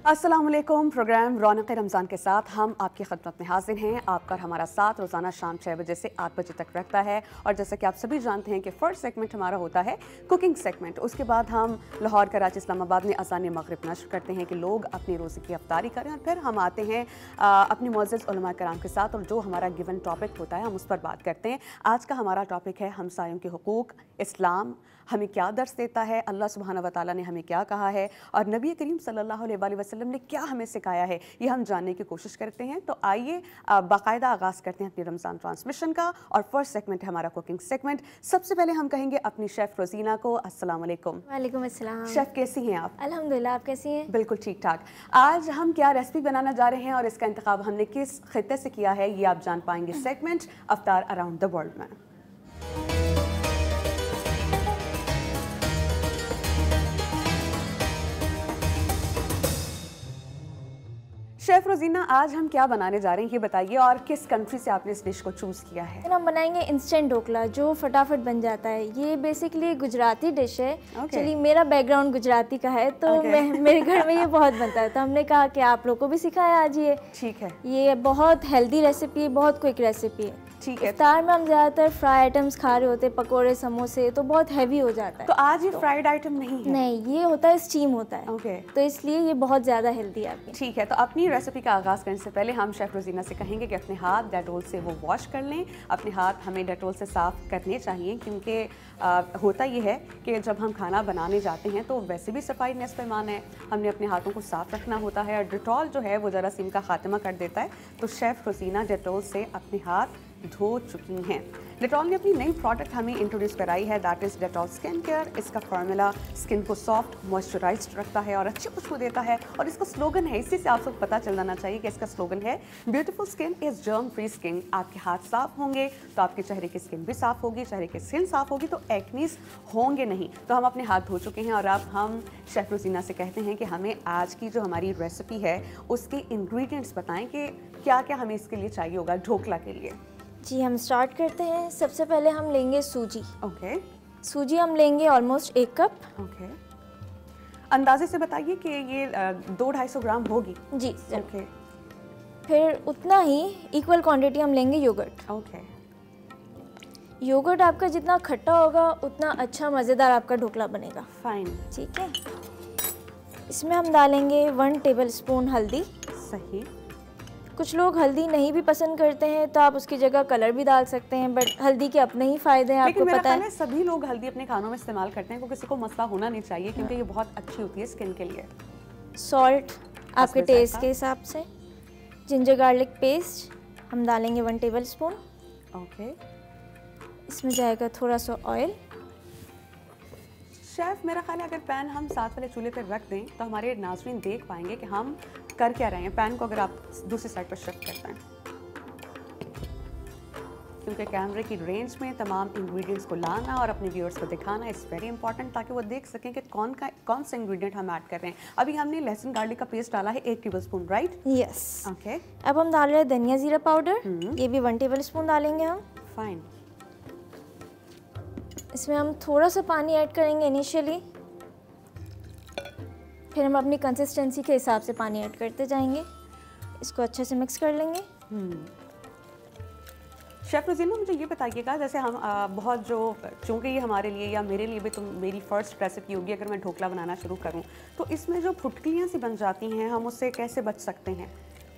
अस्सलाम वालेकुम। प्रोग्राम रौनक रमज़ान के साथ हम आपकी खिदमत में हाजिर हैं। आपका और हमारा साथ रोज़ाना शाम 6 बजे से 8 बजे तक रखता है। और जैसा कि आप सभी जानते हैं कि फ़र्स्ट सेगमेंट हमारा होता है कुकिंग सेगमेंट। उसके बाद हम लाहौर, कराची, इस्लामाबाद में अज़ान मगरिब नश्र करते हैं कि लोग अपनी रोज़ी की अफ्तारी करें, और फिर हम आते हैं अपने मुअज़्ज़ज़ उलमा कराम के साथ, और जो हमारा गिवन टॉपिक होता है हम उस पर बात करते हैं। आज का हमारा टॉपिक है हमसायों के हुकूक। इस्लाम हमें क्या दर्स देता है, अल्लाह सुब्हानहू व तआला ने हमें क्या कहा है, और नबी करीम सल्लल्लाहु अलैहि वसल्लम ने क्या हमें सिखाया है, ये हम जानने की कोशिश करते हैं। तो आइए बाकायदा आगाज़ करते हैं अपनी रमज़ान ट्रांसमिशन का। और फर्स्ट सेगमेंट है हमारा कुकिंग सेगमेंट। सबसे पहले हम कहेंगे अपनी शेफ़ रोज़ीना को अस्सलाम वालेकुम। वालेकुम अस्सलाम। शेफ़ कैसी हैं आप? अल्हम्दुलिल्लाह, आप कैसी हैं? बिल्कुल ठीक ठाक। आज हम क्या रेसिपी बनाना जा रहे हैं और इसका इंतखाब हमने किस खित्ते से किया है, ये आप जान पाएंगे segment Aftar around the world में। शेफ़ रोज़ीना, आज हम क्या बनाने जा रहे हैं ये बताइए, और किस कंट्री से आपने इस डिश को चूज़ किया है? हम बनाएंगे इंस्टेंट ढोकला, जो फटाफट बन जाता है। ये बेसिकली गुजराती डिश है। चलिए, मेरा बैकग्राउंड गुजराती का है, तो मेरे घर में ये बहुत बनता है, तो हमने कहा कि आप लोग को भी सिखाया आज ये। ठीक है। ये बहुत हेल्दी रेसिपी है, बहुत क्विक रेसिपी है। ठीक है। इफ्तार में हम ज़्यादातर फ्राई आइटम्स खा रहे होते हैं, पकोड़े, समोसे, तो बहुत हैवी हो जाता है। तो आज ये फ्राइड आइटम नहीं है? नहीं, ये होता है स्टीम होता है। ओके। तो इसलिए ये बहुत ज़्यादा हेल्दी है आपकी। ठीक है। तो अपनी रेसिपी का आगाज़ करने से पहले हम शेफ़ रोज़ीना से कहेंगे कि अपने हाथ डेटोल से वो वॉश कर लें। अपने हाथ हमें डेटोल से साफ़ करने चाहिए, क्योंकि होता ये है कि जब हम खाना बनाने जाते हैं तो वैसे भी सफाई निस्फ़ ईमान है, हमने अपने हाथों को साफ़ रखना होता है। और डेटोल जो है वो जरासीम का खात्मा कर देता है। तो शेफ़ रोज़ीना डेटोल से अपने हाथ धो चुकी हैं। डेटॉल ने अपनी नई प्रोडक्ट हमें इंट्रोड्यूस कराई है, that is Dettol skin care. इसका फार्मूला स्किन को सॉफ्ट, मॉइस्चराइज्ड रखता है और अच्छी खुशबू देता है। और इसका स्लोगन है, इसी से आप सबको पता चल जाना चाहिए कि इसका स्लोगन है beautiful skin is germ free skin. आपके हाथ साफ होंगे तो आपके चेहरे की स्किन भी साफ होगी, चेहरे की स्किन साफ होगी तो एक्नीज होंगे नहीं। तो हम अपने हाथ धो चुके हैं, और अब हम शेफ़ रोज़ीना से कहते हैं कि हमें आज की जो हमारी रेसिपी है उसके इंग्रेडिएंट्स बताएं कि क्या क्या हमें इसके लिए चाहिए होगा ढोकला के लिए। जी, हम स्टार्ट करते हैं। सबसे पहले हम लेंगे सूजी। ओके। सूजी हम लेंगे ऑलमोस्ट 1 कप। ओके। अंदाजे से बताइए कि ये 200-250 ग्राम होगी। जी। ओके। फिर उतना ही इक्वल क्वांटिटी हम लेंगे योगर्ट। ओके। योगर्ट आपका जितना खट्टा होगा उतना अच्छा मज़ेदार आपका ढोकला बनेगा। फाइन। ठीक है। इसमें हम डालेंगे 1 टेबलस्पून हल्दी। सही। कुछ लोग हल्दी नहीं भी पसंद करते हैं, तो आप उसकी जगह कलर भी डाल सकते हैं, बट हल्दी के अपने ही फ़ायदे हैं, आपको पता है। सभी लोग हल्दी अपने खानों में इस्तेमाल करते हैं, को किसी को मसला होना नहीं चाहिए, क्योंकि ये बहुत अच्छी होती है स्किन के लिए। सॉल्ट आपके टेस्ट के हिसाब से। जिंजर गार्लिक पेस्ट हम डालेंगे 1 टेबलस्पून। ओके। इसमें जाएगा थोड़ा सा ऑयल। शेफ़, मेरा ख्याल है अगर पैन हम साथ वाले चूल्हे पर रख दें तो हमारे नाज़रीन देख पाएंगे कि हम कर क्या रहे हैं। पैन को अगर आप दूसरी साइड पर शिफ्ट करते हैं, क्योंकि कैमरे की रेंज में तमाम इंग्रेडिएंट्स को लाना और अपने व्यूअर्स को दिखाना इज़ वेरी इंपॉर्टेंट, ताकि वो देख सकें कि कौन सा इंग्रेडिएंट हम ऐड कर रहे हैं। अभी हमने लहसुन गार्लिक का पेस्ट डाला है 1 टेबलस्पून, राइट? यस। ओके। अब हम डाल रहे हैं धनिया जीरा पाउडर। ये भी 1 टेबलस्पून डालेंगे हम। फाइन। इसमें हम थोड़ा सा पानी ऐड करेंगे इनिशियली, फिर हम अपनी कंसिस्टेंसी के हिसाब से पानी ऐड करते जाएंगे। इसको अच्छे से मिक्स कर लेंगे। शेफ़ रोज़ीना, मुझे ये बताइएगा, जैसे हम बहुत जो, चूँकि ये हमारे लिए या मेरे लिए भी तो मेरी फ़र्स्ट रेसिपी होगी अगर मैं ढोकला बनाना शुरू करूँ, तो इसमें जो फुटकलियाँ सी बन जाती हैं हम उससे कैसे बच सकते हैं?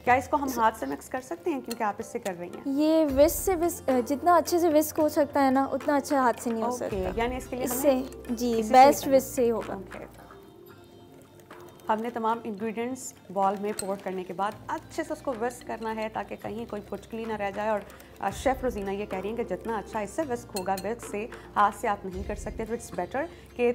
क्या इसको हम हाथ से मिक्स कर सकते हैं, क्योंकि आप इससे कर रही हैं? ये विस्क जितना अच्छे से विस्क हो सकता है ना, उतना अच्छा हाथ से नहीं हो सकता। यानी इसके लिए इससे जी बेस्ट विस्क से होगा। हमने तमाम इंग्रेडिएंट्स बॉल में पोर करने के बाद अच्छे से उसको विस्क करना है, ताकि कहीं कोई फुटकली ना रह जाए। और शेफ़ रोज़ीना ये कह रही हैं कि जितना अच्छा इससे विस्क होगा, विस्क से हाथ से आप नहीं कर सकते, तो इट्स बेटर कि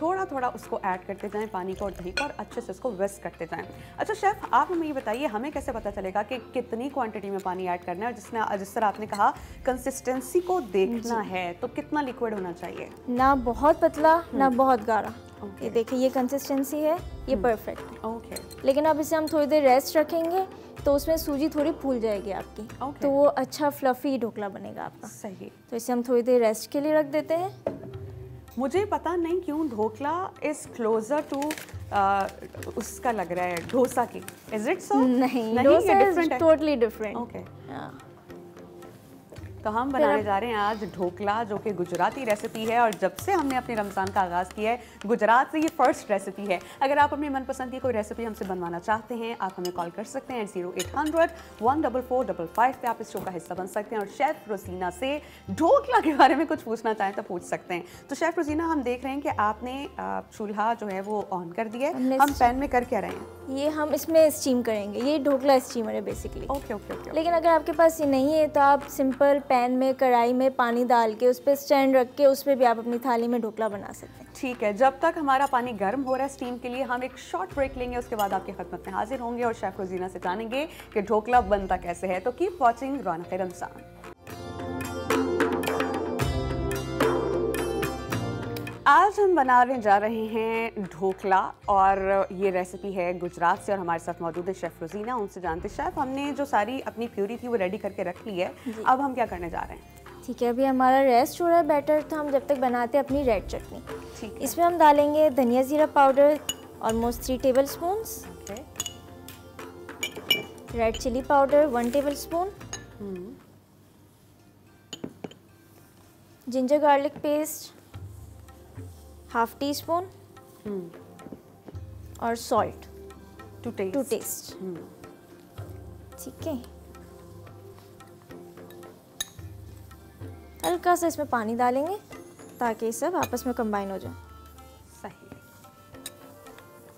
थोड़ा थोड़ा उसको ऐड करते जाएं, पानी को और दही को, और अच्छे से उसको विस्क करते जाएं। अच्छा शेफ़, आप हमें ये बताइए, हमें कैसे पता चलेगा कि कितनी क्वांटिटी में पानी ऐड करना है? और जिस तरह आपने कहा कंसिस्टेंसी को देखना है, तो कितना लिक्विड होना चाहिए? ना बहुत पतला ना बहुत गाढ़ा। ये देखिए, ये कंसिस्टेंसी है, ये परफेक्ट है। ओके। लेकिन अब इसे हम थोड़ी देर रेस्ट रखेंगे तो उसमें सूजी थोड़ी फूल जाएगी आपकी। तो वो अच्छा फ्लफी ढोकला बनेगा आपका। सही। तो इसे हम थोड़ी देर रेस्ट के लिए रख देते हैं। मुझे पता नहीं क्यों ढोकला इज क्लोजर टू उसका लग रहा है डोसा की। Is it so? नहीं, dosa is totally different. Okay, तो हम बनाने जा रहे हैं आज ढोकला, जो कि गुजराती रेसिपी है और जब से हमने अपने रमज़ान का आगाज़ किया है गुजरात से ये फर्स्ट रेसिपी है। अगर आप अपनी मनपसंद की कोई रेसिपी हमसे बनवाना चाहते हैं आप हमें कॉल कर सकते हैं 0800-14455 पे। आप इस शो का हिस्सा बन सकते हैं और शेफ़ रोजीना से ढोकला के बारे में कुछ पूछना चाहें तो पूछ सकते हैं। तो शेफ़ रोजीना, हम देख रहे हैं कि आपने चूल्हा जो है वो ऑन कर दिया है। हम पैन में कर क्या रहे हैं? ये हम इसमें स्टीम करेंगे। ये ढोकला स्टीमर है बेसिकली। Okay okay okay. लेकिन अगर आपके पास ये नहीं है तो आप सिंपल पैन में कढ़ाई में पानी डाल के उस पर स्टैंड रख के उस पर भी आप अपनी थाली में ढोकला बना सकते हैं। ठीक है, जब तक हमारा पानी गर्म हो रहा है स्टीम के लिए, हम एक शॉर्ट ब्रेक लेंगे। उसके बाद आपकी खिदमत में हाजिर होंगे और शेफ़ रोजीना से जानेंगे कि ढोकला बनता कैसे है। तो कीप वॉचिंग रौनक रमज़ान। आज हम बनाने जा रहे हैं ढोकला और ये रेसिपी है गुजरात से और हमारे साथ मौजूद है शेफ़ रोजीना। उनसे जानते हैं शेफ़, हमने जो सारी अपनी प्यूरी थी वो रेडी करके रख ली है, अब हम क्या करने जा रहे हैं? ठीक है, अभी हमारा रेस्ट हो रहा है बैटर, तो हम जब तक बनाते हैं अपनी रेड चटनी। ठीक है, इसमें हम डालेंगे धनिया जीरा powder almost 3 tablespoon, red chilli powder 1 tablespoon, ginger garlic paste ½ teaspoon और सॉल्ट टू टेस्ट। ठीक है, हल्का सा इसमें पानी डालेंगे ताकि सब आपस में कंबाइन हो जाए। सही।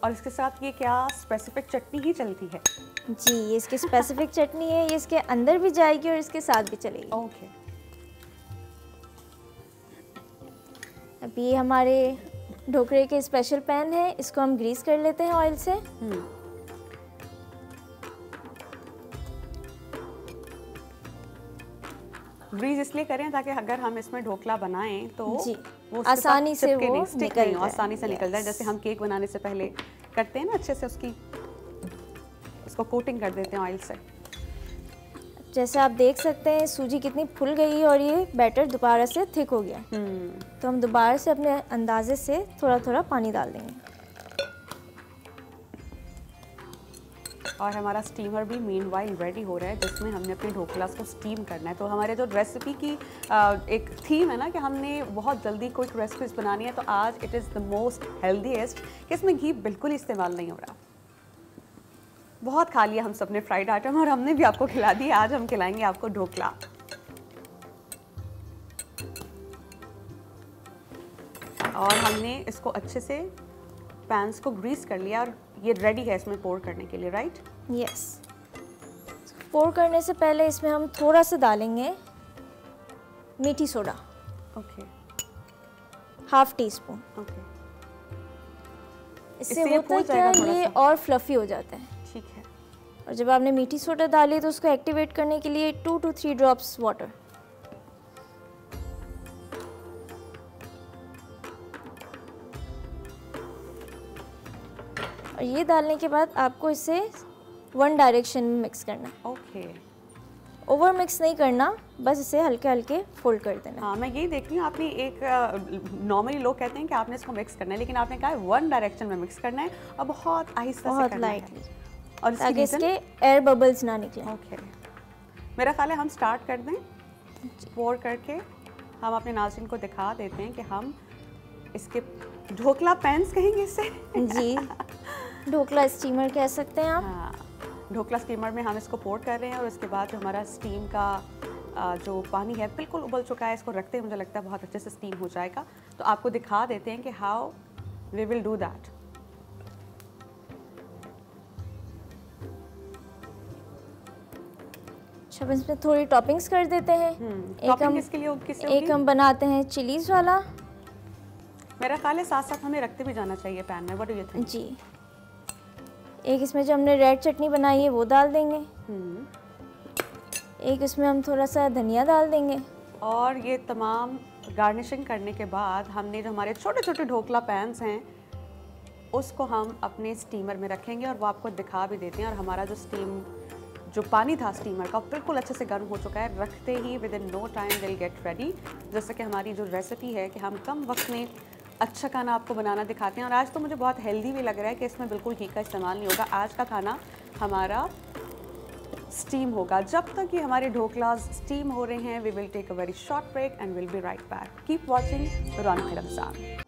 और इसके साथ ये क्या स्पेसिफिक चटनी ही चलती है? जी, ये इसकी स्पेसिफिक चटनी है, ये इसके अंदर भी जाएगी और इसके साथ भी चलेगी। ओके। अब ये हमारे ढोकले के स्पेशल पैन है, इसको हम ग्रीस कर लेते हैं ऑयल से। ग्रीस इसलिए करें ताकि अगर हम इसमें ढोकला बनाएं तो वो आसानी से वो आसानी से निकल जाए। जैसे हम केक बनाने से पहले करते हैं ना, अच्छे से उसको कोटिंग कर देते हैं ऑयल से। जैसे आप देख सकते हैं सूजी कितनी फूल गई और ये बैटर दोबारा से थिक हो गया। तो हम दोबारा से अपने अंदाजे से थोड़ा थोड़ा पानी डाल देंगे। और हमारा स्टीमर भी मीनवाइल रेडी हो रहा है, जिसमें हमने अपने ढोकला को स्टीम करना है। तो हमारे जो रेसिपी की एक थीम है ना कि हमने बहुत जल्दी क्विक रेसिपीज बनानी है, तो आज it is the most healthiest कि इसमें घी बिल्कुल इस्तेमाल नहीं हो रहा। बहुत खा लिया हम सब ने फ्राइड आइटम और हमने भी आपको खिला दिया, आज हम खिलाएंगे आपको ढोकला। और हमने इसको अच्छे से पैन्स को ग्रीस कर लिया और ये रेडी है इसमें पोर करने के लिए, राइट? यस। पोर करने से पहले इसमें हम थोड़ा सा डालेंगे मीठी सोडा। ओके। ½ टीस्पून। ओके। इससे होता है क्या, ये और फ्लफी हो जाता है। ठीक है। और जब आपने मीठी सोडा डाली तो उसको एक्टिवेट करने के लिए 2 to 3 ड्रॉप्स वाटर। और ये डालने के बाद आपको इसे 1 डायरेक्शन में मिक्स करना है। ओके। ओवर मिक्स नहीं करना, बस इसे हल्के हल्के फोल्ड कर देना। हाँ, मैं यही देख रही हूँ, आपने एक नॉर्मली लोग कहते हैं कि आपने इसको मिक्स करना है, लेकिन आपने कहा 1 डायरेक्शन में मिक्स करना है और बहुत आहिस्ता से करना है और ताकि इसके एयर बबल्स ना निकले। ओके। मेरा ख्याल है हम स्टार्ट कर दें। पोर करके हम अपने नाज़रीन को दिखा देते हैं कि हम इसके ढोकला पैन्स कहेंगे इससे। जी, ढोकला स्टीमर कह सकते हैं आप। हाँ, ढोकला स्टीमर में हम इसको पोर कर रहे हैं और उसके बाद जो हमारा स्टीम का जो पानी है बिल्कुल उबल चुका है। इसको रखते हैं मुझे लगता है बहुत अच्छे से स्टीम हो जाएगा, तो आपको दिखा देते हैं कि how we will do that. अच्छा, इसमें थोड़ी टॉपिंग्स कर देते हैं। एक हम बनाते हैं चिलीज वाला। मेरा ख्याल है साथ साथ हमें रखते भी जाना चाहिए पैन में। What do you think? जी, एक इसमें जो हमने रेड चटनी बनाई है वो डाल देंगे। एक इसमें हम थोड़ा सा धनिया डाल देंगे। और ये तमाम गार्निशिंग करने के बाद हमने जो हमारे छोटे छोटे ढोकला पैन्स हैं उसको हम अपने स्टीमर में रखेंगे और वो आपको दिखा भी देते हैं। और हमारा जो पानी था स्टीमर का बिल्कुल अच्छे से गर्म हो चुका है। रखते ही within no time will get ready. जैसे कि हमारी जो रेसिपी है कि हम कम वक्त में अच्छा खाना आपको बनाना दिखाते हैं। और आज तो मुझे बहुत हेल्दी भी लग रहा है कि इसमें बिल्कुल घी का इस्तेमाल नहीं होगा। आज का खाना हमारा स्टीम होगा। जब तक कि हमारे ढोकलास स्टीम हो रहे हैं, we will take a very short break and will be right back. Keep watching Raunaq Ramzan.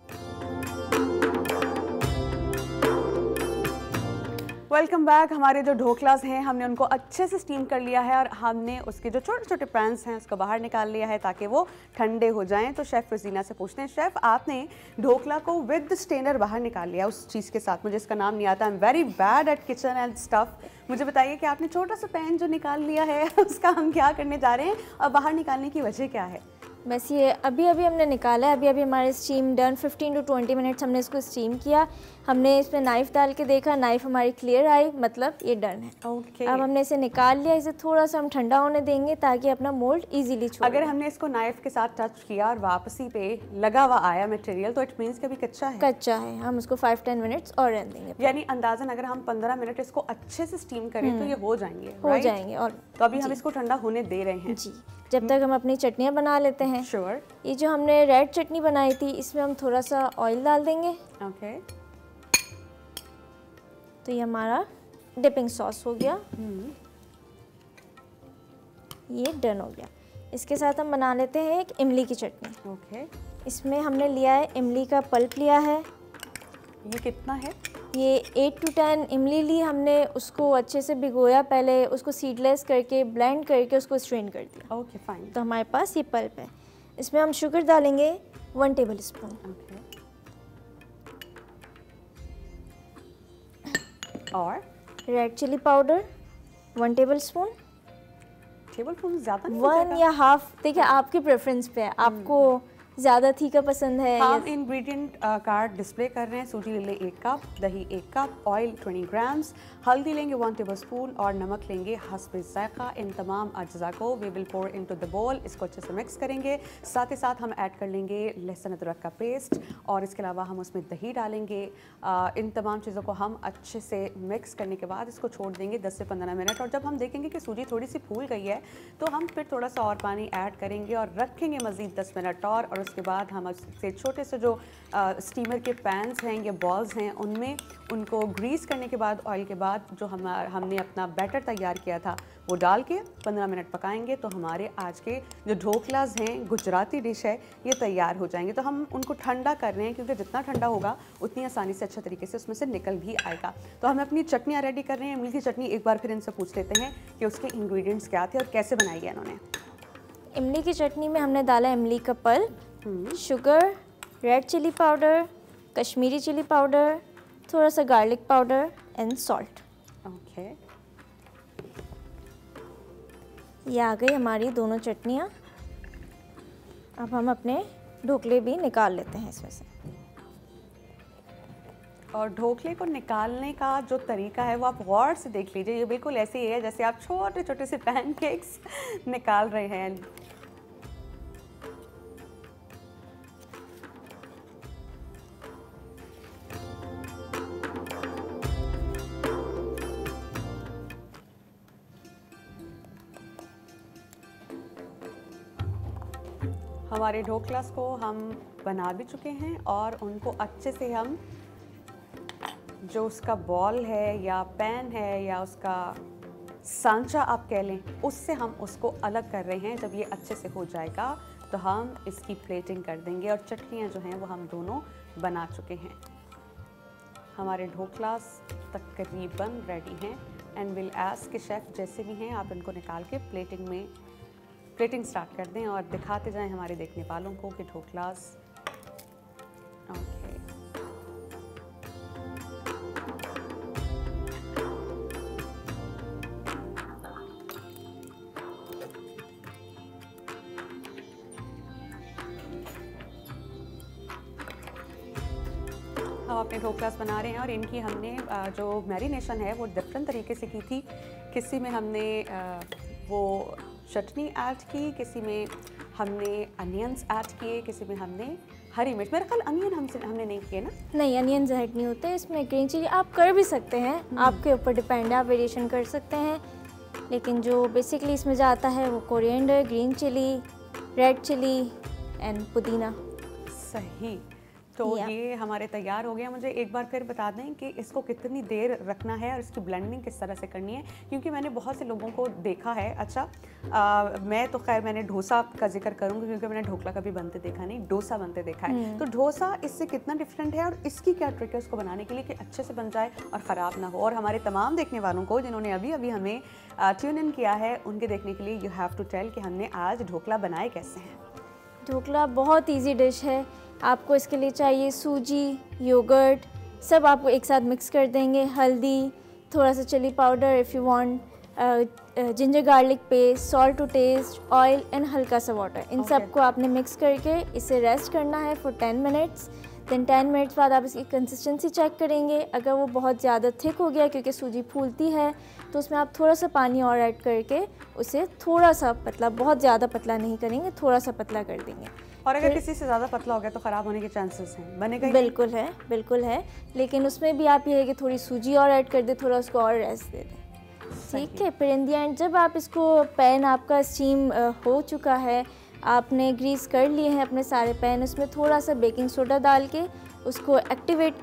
Welcome back. हमारे जो ढोकलास हैं हमने उनको अच्छे से स्टीम कर लिया है और हमने उसके जो छोटे छोटे पैंस हैं उसको बाहर निकाल लिया है ताकि वो ठंडे हो जाएं। तो शेफ़ रोजीना से पूछते हैं, शेफ़ आपने ढोकला को विद स्टेनर बाहर निकाल लिया उस चीज़ के साथ, मुझे इसका नाम नहीं आता, I am very bad at kitchen and stuff. मुझे बताइए कि आपने छोटा सा पैन जो निकाल लिया है उसका हम क्या करने जा रहे हैं और बाहर निकालने की वजह क्या है? बस ये अभी हमने निकाला है। अभी हमारे स्टीम डन 15 to 20 मिनट्स हमने इसको स्टीम किया। हमने इसमें नाइफ़ डाल के देखा, नाइफ़ हमारी क्लियर आई, मतलब ये डन है। Okay. अब हमने इसे निकाल लिया। इसे थोड़ा सा हम ठंडा होने देंगे ताकि अपना मोल्ड इजीली छोड़। अगर हमने इसको नाइफ के साथ टच किया और वापसी पे लगा हुआ आया मटेरियल तो इट मीन्स कि अभी कच्चा है। कच्चा है, हम उसको 5-10 मिनट्स और रहने देंगे। यानी अंदाजन अगर हम 15 मिनट इसको अच्छे से स्टीम करें तो ये हो जाएंगे, हो जाएंगे। और तो अभी हम इसको ठंडा होने दे रहे हैं जी, जब तक हम अपनी चटनियाँ बना लेते हैं। श्योर। ये जो हमने रेड चटनी बनाई थी इसमें हम थोड़ा सा ऑयल डाल देंगे। ओके। तो ये हमारा डिपिंग सॉस हो गया। ये डन हो गया। इसके साथ हम बना लेते हैं एक इमली की चटनी। ओके। इसमें हमने लिया है इमली का पल्प लिया है। ये कितना है? ये 8 to 10 इमली ली हमने, उसको अच्छे से भिगोया, पहले उसको सीडलेस करके ब्लेंड करके उसको स्ट्रेन कर दिया। Okay fine. तो हमारे पास ये पल्प है। इसमें हम शुगर डालेंगे 1 टेबल स्पून। ओके। और red chilli powder 1 tablespoon. Tablespoon ज़्यादा नहीं हो 1 जाएगा? या हाफ, देखिए आपके प्रेफरेंस पे है, आपको ज़्यादा तीखा पसंद है। हम इंग्रेडिएंट कार्ड डिस्प्ले कर रहे हैं। सूजी ले लें 1 कप, दही 1 कप, ऑयल 20 ग्राम्स, हल्दी लेंगे 1 टेबलस्पून और नमक लेंगे हस्बे ज़ायक़ा। इन तमाम अज्जा को we will pour into the bowl. इसको अच्छे से मिक्स करेंगे। साथ ही साथ हम ऐड कर लेंगे लहसुन अदरक का पेस्ट और इसके अलावा हम उसमें दही डालेंगे। इन तमाम चीज़ों को हम अच्छे से मिक्स करने के बाद इसको छोड़ देंगे 10 से 15 मिनट। और जब हम देखेंगे कि सूजी थोड़ी सी फूल गई है तो हम फिर थोड़ा सा और पानी ऐड करेंगे और रखेंगे मज़ीद 10 मिनट और उसके बाद हम से छोटे से जो स्टीमर के पैन्स हैं या बॉल्स हैं उनमें उनको ग्रीस करने के बाद ऑयल के बाद जो हमने अपना बैटर तैयार किया था वो डाल के 15 मिनट पकाएंगे तो हमारे आज के जो ढोकलास हैं, गुजराती डिश है, ये तैयार हो जाएंगे। तो हम उनको ठंडा कर रहे हैं क्योंकि जितना ठंडा होगा उतनी आसानी से अच्छा तरीके से उसमें से निकल भी आएगा। तो हम अपनी चटनियाँ रेडी कर रहे हैं। इमली की चटनी एक बार फिर इनसे पूछ लेते हैं कि उसके इंग्रेडिएंट्स क्या थे और कैसे बनाई है इन्होंने। इमली की चटनी में हमने डाला इमली का pulp, sugar, red chilli powder, Kashmiri chilli powder, थोड़ा सा garlic powder and salt. Okay. ये आ गई हमारी दोनों चटनियाँ। अब हम अपने ढोकले भी निकाल लेते हैं इसमें से। और ढोकले को निकालने का जो तरीका है वो आप गौर से देख लीजिए। ये बिल्कुल ऐसे ही है जैसे आप छोटे छोटे से पैनकेक्स निकाल रहे हैं। हमारे ढोकलास को हम बना भी चुके हैं और उनको अच्छे से हम जो उसका बॉल है या पैन है या उसका सांचा आप कह लें, उससे हम उसको अलग कर रहे हैं। जब ये अच्छे से हो जाएगा तो हम इसकी प्लेटिंग कर देंगे और चटनियाँ जो हैं वो हम दोनों बना चुके हैं। हमारे ढोकलास तकरीबन रेडी हैं एंड विल आस्क के शेफ़ जैसे भी हैं आप इनको निकाल के प्लेटिंग स्टार्ट कर दें और दिखाते जाएं हमारे देखने वालों को कि ढोकलास। ओके। हम अपने ढोकलास बना रहे हैं और इनकी हमने जो मैरिनेशन है वो डिफरेंट तरीके से की थी। किसी में हमने वो चटनी ऐड की, किसी में हमने अनियंस ऐड किए, किसी में हमने हरी मिर्च। मेरा ख्याल अनियन हमने नहीं किए ना? नहीं, अनियन ऐड नहीं होते इसमें। ग्रीन चिली आप कर भी सकते हैं, आपके ऊपर डिपेंड है, आप वेरिएशन कर सकते हैं। लेकिन जो बेसिकली इसमें जाता है वो coriander, green chilli, red chilli and पुदीना। सही। तो ये हमारे तैयार हो गया। मुझे एक बार फिर बता दें कि इसको कितनी देर रखना है और इसकी ब्लेंडिंग किस तरह से करनी है, क्योंकि मैंने बहुत से लोगों को देखा है। अच्छा मैं तो खैर मैंने डोसा का जिक्र करूँगी क्योंकि मैंने ढोकला कभी बनते देखा नहीं, डोसा बनते देखा है। तो डोसा इससे कितना डिफरेंट है और इसकी क्या ट्रिक है उसको बनाने के लिए कि अच्छे से बन जाए और ख़राब ना हो। और हमारे तमाम देखने वालों को जिन्होंने अभी अभी हमें ट्यून इन किया है उनके देखने के लिए यू हैव टू टेल कि हमने आज ढोकला बनाए कैसे हैं। ढोकला बहुत इजी डिश है। आपको इसके लिए चाहिए सूजी, योगर्ट, सब आपको एक साथ मिक्स कर देंगे, हल्दी, थोड़ा सा chilli powder if you want, ginger garlic paste, salt to taste, oil and हल्का सा वाटर। इन सबको आपने मिक्स करके इसे रेस्ट करना है फॉर 10 मिनट्स। देन 10 मिनट्स बाद आप इसकी कंसिस्टेंसी चेक करेंगे। अगर वो बहुत ज़्यादा थिक हो गया, क्योंकि सूजी फूलती है, तो उसमें आप थोड़ा सा पानी और ऐड करके उसे थोड़ा सा पतला, बहुत ज़्यादा पतला नहीं करेंगे, थोड़ा सा पतला कर देंगे। और अगर किसी से ज़्यादा पतला हो गया तो ख़राब होने के चांसेस हैं, बनेगा? बिल्कुल है, बिल्कुल है। लेकिन उसमें भी आप ये है कि थोड़ी सूजी और ऐड कर दें, थोड़ा उसको और रेस्ट दे दें, ठीक है। फिर इन दी एंड जब आप इसको, पैन आपका स्टीम हो चुका है, आपने ग्रीस कर लिए हैं अपने सारे पैन, उसमें थोड़ा सा बेकिंग सोडा डाल के उसको एक्टिवेट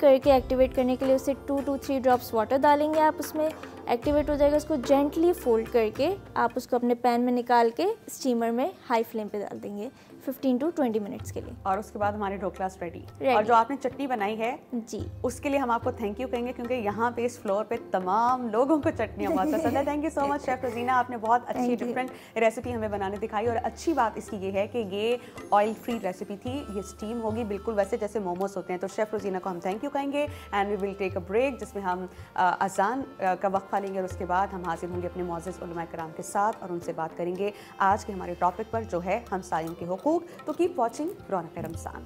करने के लिए उसे 2 to 3 ड्रॉप्स वाटर डालेंगे आप उसमें। एक्टिवेट हो जाएगा, उसको जेंटली फोल्ड करके आप उसको अपने पैन में निकाल के स्टीमर में हाई फ्लेम पे डाल देंगे 15 to 20 मिनट्स के लिए। और उसके बाद हमारे ढोकला रेडी। और जो आपने चटनी बनाई है जी, उसके लिए हम आपको थैंक यू कहेंगे, क्योंकि यहाँ पे इस फ्लोर पे तमाम लोगों को चटनियाँ बहुत पसंद है। Thank you so much chef Rozina, आपने बहुत अच्छी डिफरेंट रेसिपी हमें बनाने दिखाई। और अच्छी बात इसकी ये है कि ये ऑयल फ्री रेसिपी थी, ये स्टीम होगी बिल्कुल वैसे जैसे मोमोज होते हैं। तो शेफ रोजीना को हम थैंक यू कहेंगे and we will take a break, जिसमें हम अजान का वक्फा लेंगे और उसके बाद हम हाजिर होंगे अपने मोअज़्ज़िज़ उलमा कराम के साथ और उनसे बात करेंगे आज के हमारे टॉपिक पर जो है हमसायों के हुकूक। तो keep watching Raunaq Ramzan.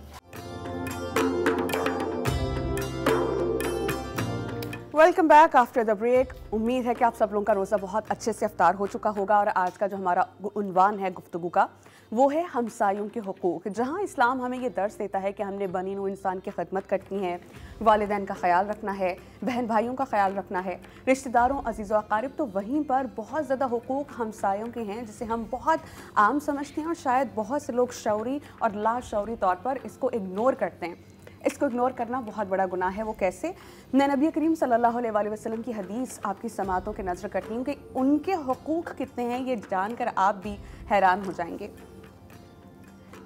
Welcome back after the break. उम्मीद है कि आप सब लोगों का रोज़ा बहुत अच्छे से इफ्तार हो चुका होगा। और आज का जो हमारा उन्वान है गुफ्तगू का वो है हमसायों के हुकूक, जहाँ इस्लाम हमें ये दर्स देता है कि हमने बनी नू इंसान की खिदमत करनी है, वालिदैन का ख्याल रखना है, बहन भाइयों का ख्याल रखना है, रिश्तेदारों अजीज़ व अकारिब। तो वहीं पर बहुत ज़्यादा हुकूक हमसायों के हैं जिसे हम बहुत आम समझते हैं और शायद बहुत से लोग शऊरी और लाशऊरी तौर पर इसको इग्नोर करते हैं। इसको इग्नोर करना बहुत बड़ा गुनाह है। वो कैसे? मैं नबी करीम सल्लल्लाहु अलैहि वसल्लम की हदीस आपकी समातों के नज़र करती हूँ कि उनके हुकूक कितने हैं, ये जानकर आप भी हैरान हो जाएंगे।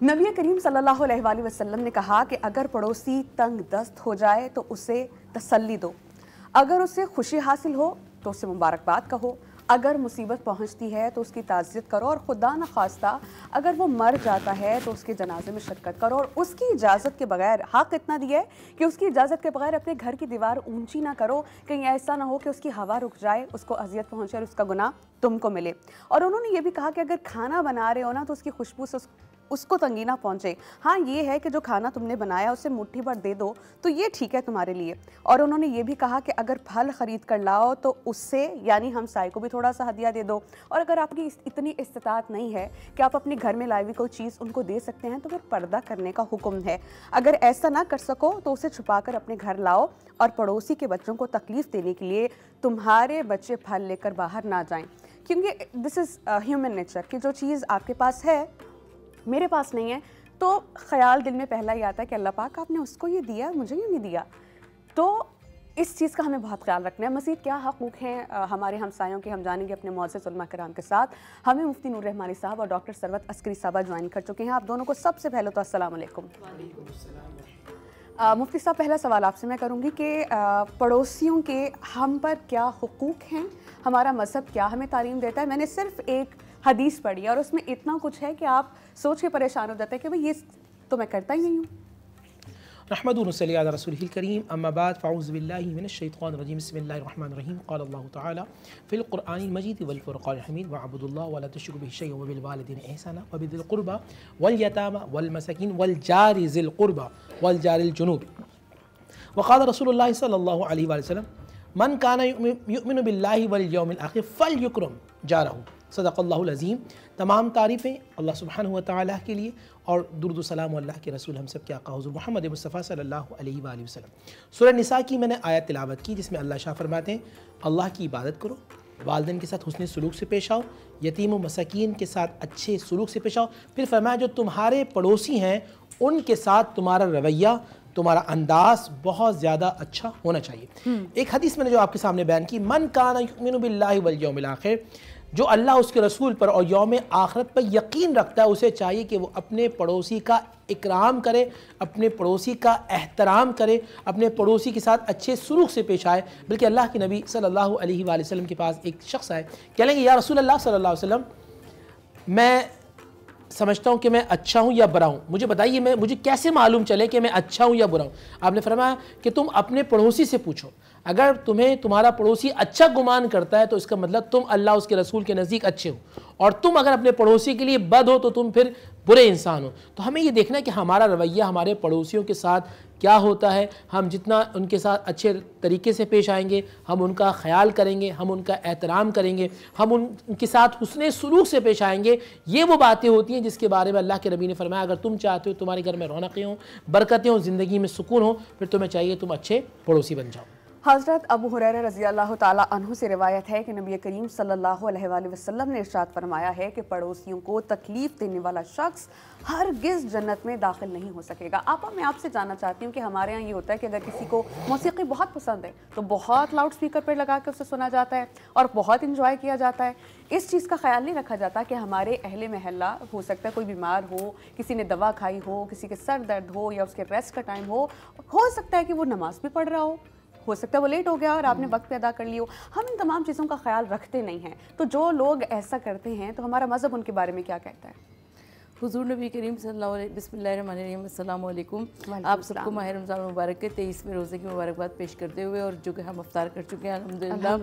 नबी करीम सल्लल्लाहु अलैहि वसल्लम ने कहा कि अगर पड़ोसी तंग दस्त हो जाए तो उसे तसल्ली दो, अगर उसे खुशी हासिल हो तो उसे मुबारकबाद कहो, अगर मुसीबत पहुंचती है तो उसकी ताज़ियत करो, और खुदा न खास्ता अगर वो मर जाता है तो उसके जनाजे में शिरकत करो। और उसकी इजाज़त के बगैर, हक़ इतना दिया है कि उसकी इजाज़त के बगैर अपने घर की दीवार ऊंची ना करो, कहीं ऐसा ना हो कि उसकी हवा रुक जाए, उसको अजियत पहुँचे और उसका गुनाह तुमको मिले। और उन्होंने ये भी कहा कि अगर खाना बना रहे हो ना तो उसकी खुशबू से उसको तंगी ना पहुँचे। हाँ, ये है कि जो खाना तुमने बनाया उसे मुट्ठी भर दे दो तो ये ठीक है तुम्हारे लिए। और उन्होंने ये भी कहा कि अगर फल ख़रीद कर लाओ तो उससे यानी हमसाये को भी थोड़ा सा हदिया दे दो। और अगर आपकी इतनी इस्तिताअत नहीं है कि आप अपने घर में लाई हुई कोई चीज़ उनको दे सकते हैं तो फिर पर्दा करने का हुक्म है। अगर ऐसा ना कर सको तो उसे छुपा कर अपने घर लाओ, और पड़ोसी के बच्चों को तकलीफ़ देने के लिए तुम्हारे बच्चे फल लेकर बाहर ना जाएँ, क्योंकि दिस इज़ ह्यूमन नेचर कि जो चीज़ आपके पास है मेरे पास नहीं है तो ख्याल दिल में पहला ही आता है कि अल्लाह पाक आपने उसको ये दिया, मुझे क्यों नहीं दिया। तो इस चीज़ का हमें बहुत ख्याल रखना है। मज़ीद क्या हक़ूक़ हैं हमारे हमसायों के, हम जानेंगे अपने मुअज़्ज़िज़ उलमा कराम के साथ। हमें मुफ्ती नूर रहमानी साहब और डॉक्टर सरवत अस्करी साहबा ज्वाइन कर चुके हैं। आप दोनों को सबसे पहले तो अस्सलाम वालेकुम। मुफ्ती साहब, पहला सवाल आपसे मैं करूँगी कि पड़ोसियों के हम पर क्या हुकूक हैं, हमारा मज़हब क्या हमें तालीम देता है। मैंने सिर्फ एक हदीस पढ़ी और उसमें इतना कुछ है कि आप सोच के परेशान हो जाते हैं कि भाई ये तो मैं करता ही नहीं हूँ। रहमतुन सल्ली अला रसूलिल करीम, अम्मा बाद, फ़अऊज़ु बिल्लाहि मिनश शैतानिर रजीम, बिस्मिल्लाहिर रहमानिर रहीम। क़ाला अल्लाहु तआला फ़िल क़ुरआनिल मजीद वल फ़ुरक़ानिल हमीद वअब्दुल्लाह वला तुश्रिकू बिही शैअन वबिल वालिदैनि इहसाना वबिज़िल क़ुरबा वल यतामा वल मसाकीन वल जारि ज़िल क़ुरबा वल जारिल जुनूब। वक़ाला रसूलुल्लाह सल्लल्लाहु अलैहि वसल्लम मन काना युमिनु बिल्लाहि वल यौमिल आखिर फ़लयुकरम जारहू। सदक़ल्लाहुल अज़ीम। तमाम तारीफ़ें अल्लाह सुब्हानहु व तआला के लिए और दुरूद व सलाम अल्लाह के रसूल हम सब के आका हुज़ूर मोहम्मद मुस्तफ़ा सल्लल्लाहु अलैहि वसल्लम। सूरह निसा की मैंने आयत तिलावत की जिसमें अल्लाह शाह फरमाते हैं अल्लाह की इबादत करो, वालिदैन के साथ हुस्न सलूक से पेश आओ, यतीम व मसाकीन के साथ अच्छे सलूक से पेश आओ। फिर फरमाया जो तुम्हारे पड़ोसी हैं उनके साथ तुम्हारा रवैया तुम्हारा अंदाज बहुत ज़्यादा अच्छा होना चाहिए। एक हदीस मैंने जो आपके सामने बयान की, मन काना युमिनु बिल्लाहि वल यौमिल आखिर, जो अल्लाह उसके रसूल पर और यौम आखिरत पर यकीन रखता है, उसे चाहिए कि वो अपने पड़ोसी का इकराम करे, अपने पड़ोसी का एहतराम करे, अपने पड़ोसी के साथ अच्छे सुलूक से पेश आए। बल्कि अल्लाह के नबी सल्लल्लाहु अलैहि वसल्लम के पास एक शख्स आए, कह लेंगे या रसूल अल्लाह सल्लल्लाहु अलैहि वसल्लम, मैं समझता हूँ कि मैं अच्छा हूँ या बुरा हूँ, मुझे बताइए मुझे कैसे मालूम चले कि मैं अच्छा हूँ या बुरा हूँ। आपने फरमाया कि तुम अपने पड़ोसी से पूछो, अगर तुम्हें तुम्हारा पड़ोसी अच्छा गुमान करता है तो इसका मतलब तुम अल्लाह उसके रसूल के नज़दीक अच्छे हो, और तुम अगर अपने पड़ोसी के लिए बद हो तो तुम फिर बुरे इंसान हो। तो हमें ये देखना है कि हमारा रवैया हमारे पड़ोसियों के साथ क्या होता है। हम जितना उनके साथ अच्छे तरीके से पेश आएंगे, हम उनका ख्याल करेंगे, हम उनका एहतराम करेंगे, हम उनके साथ हुस्ने सुलूक से पेश आएंगे, ये वो बातें होती हैं जिसके बारे में अल्लाह के नबी ने फरमाया, अगर तुम चाहते हो तुम्हारे घर में रौनकें हों, बरकतें हों, ज़िंदगी में सुकून हो, फिर तुम्हें चाहिए तुम अच्छे पड़ोसी बन जाओ। हज़रत अबू हुरैरा रज़ी अल्लाह ताला अन्हु से रिवायत है कि नबी करीम सल्लल्लाहु अलैहि वसल्लम ने इरशाद फरमाया है कि पड़ोसियों को तकलीफ़ देने वाला शख्स हरगिज़ जन्नत में दाखिल नहीं हो सकेगा। आपा, मैं आपसे जानना चाहती हूँ कि हमारे यहाँ ये होता है कि अगर किसी को मौसीकी बहुत पसंद है तो बहुत लाउड स्पीकर पर लगा के उसे सुना जाता है और बहुत इंजॉय किया जाता है। इस चीज़ का ख्याल नहीं रखा जाता कि हमारे अहले महल्ला, हो सकता है कोई बीमार हो, किसी ने दवा खाई हो, किसी के सर दर्द हो या उसके रेस्ट का टाइम हो सकता है कि वो नमाज़ भी पढ़ रहा हो सकता है वो लेट हो गया और आपने वक्त पे अदा कर लियो। हम इन तमाम चीज़ों का ख्याल रखते नहीं हैं। तो जो लोग ऐसा करते हैं तो हमारा मज़हब उनके बारे में क्या कहता है? हुज़ूर नबी करीम सल्लल्लाहु अलैहि बिस्मिल्लाहिर्रहमानिर्रहीम अस्सलामु अलैकुम। आप सबको माह रमज़ान मुबारक के 23वें रोज़े की मुबारकबाद पेश करते हुए, और जो कि हम अफ्तार कर चुके हैं अल्हम्दुलिल्लाह,